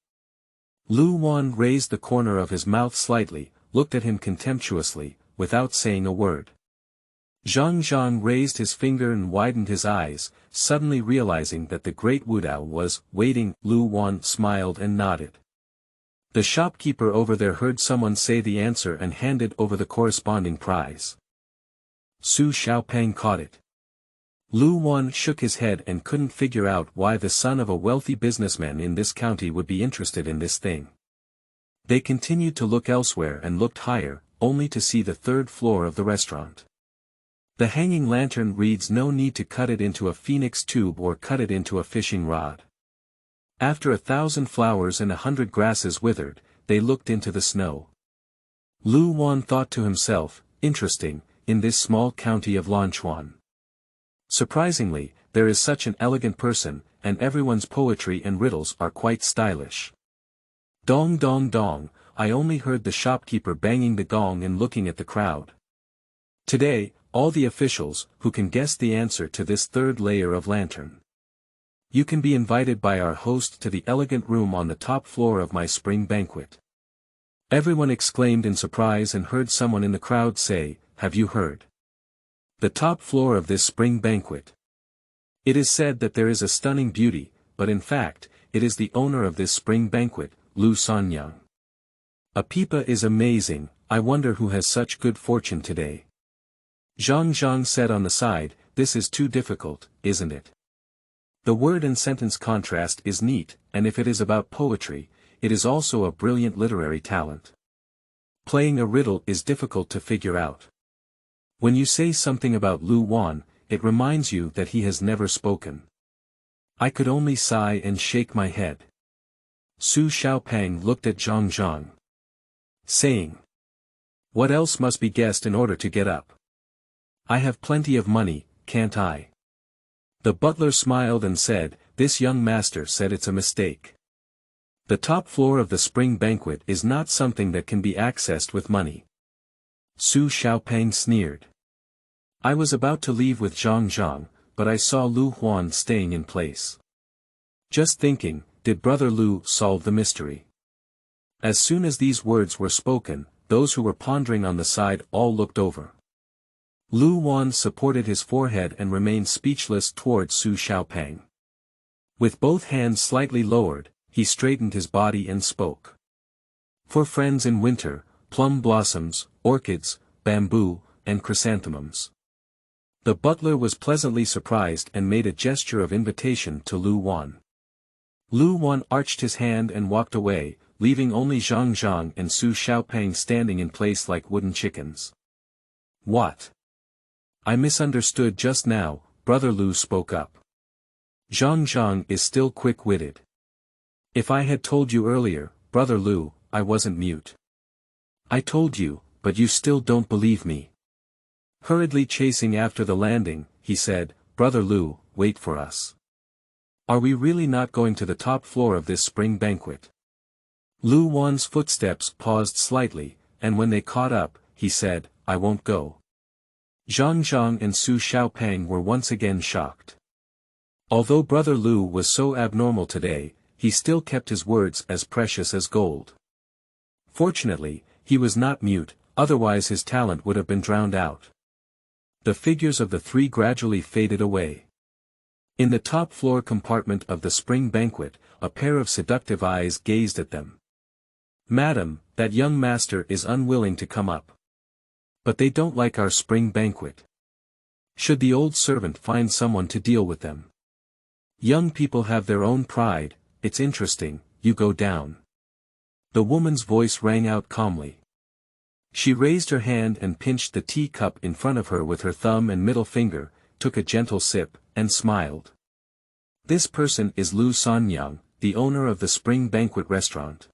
Lu Wan raised the corner of his mouth slightly, looked at him contemptuously, without saying a word. Zhang raised his finger and widened his eyes, suddenly realizing that the great Wudao was waiting. Lu Wan smiled and nodded. The shopkeeper over there heard someone say the answer and handed over the corresponding prize. Su Xiaopeng caught it. Lu Wan shook his head and couldn't figure out why the son of a wealthy businessman in this county would be interested in this thing. They continued to look elsewhere and looked higher, only to see the third floor of the restaurant. The hanging lantern reads no need to cut it into a phoenix tube or cut it into a fishing rod. After 1,000 flowers and 100 grasses withered, they looked into the snow. Lu Wan thought to himself, interesting, in this small county of Lanchuan. Surprisingly, there is such an elegant person, and everyone's poetry and riddles are quite stylish. Dong dong dong, I only heard the shopkeeper banging the gong and looking at the crowd. Today, all the officials, who can guess the answer to this third layer of lantern. You can be invited by our host to the elegant room on the top floor of my spring banquet. Everyone exclaimed in surprise and heard someone in the crowd say, have you heard? The top floor of this spring banquet. It is said that there is a stunning beauty, but in fact, it is the owner of this spring banquet, Lu Sanyang. A pipa is amazing, I wonder who has such good fortune today. Zhang said on the side, this is too difficult, isn't it? The word and sentence contrast is neat, and if it is about poetry, it is also a brilliant literary talent. Playing a riddle is difficult to figure out. When you say something about Lu Wan, it reminds you that he has never spoken. I could only sigh and shake my head. Su Xiaopeng looked at Zhang, saying, what else must be guessed in order to get up? I have plenty of money, can't I? The butler smiled and said, this young master said it's a mistake. The top floor of the spring banquet is not something that can be accessed with money. Su Xiaopeng sneered. I was about to leave with Zhang, but I saw Lu Huan staying in place. Just thinking, did Brother Lu solve the mystery? As soon as these words were spoken, those who were pondering on the side all looked over. Lu Wan supported his forehead and remained speechless towards Su Xiaopeng. With both hands slightly lowered, he straightened his body and spoke. For friends in winter, plum blossoms, orchids, bamboo, and chrysanthemums. The butler was pleasantly surprised and made a gesture of invitation to Lu Wan. Lu Wan arched his hand and walked away, leaving only Zhang and Su Xiaopeng standing in place like wooden chickens. What? I misunderstood just now, Brother Lu spoke up. Zhang is still quick-witted. If I had told you earlier, Brother Lu, I wasn't mute. I told you, but you still don't believe me. Hurriedly chasing after the landing, he said, Brother Lu, wait for us. Are we really not going to the top floor of this spring banquet? Lu Wan's footsteps paused slightly, and when they caught up, he said, I won't go. Zhang and Su Xiaopeng were once again shocked. Although Brother Lu was so abnormal today, he still kept his words as precious as gold. Fortunately, he was not mute, otherwise his talent would have been drowned out. The figures of the three gradually faded away. In the top floor compartment of the spring banquet, a pair of seductive eyes gazed at them. Madam, that young master is unwilling to come up. But they don't like our spring banquet. Should the old servant find someone to deal with them? Young people have their own pride, it's interesting, you go down. The woman's voice rang out calmly. She raised her hand and pinched the teacup in front of her with her thumb and middle finger, took a gentle sip, and smiled. This person is Lu Sanyang, the owner of the spring banquet restaurant.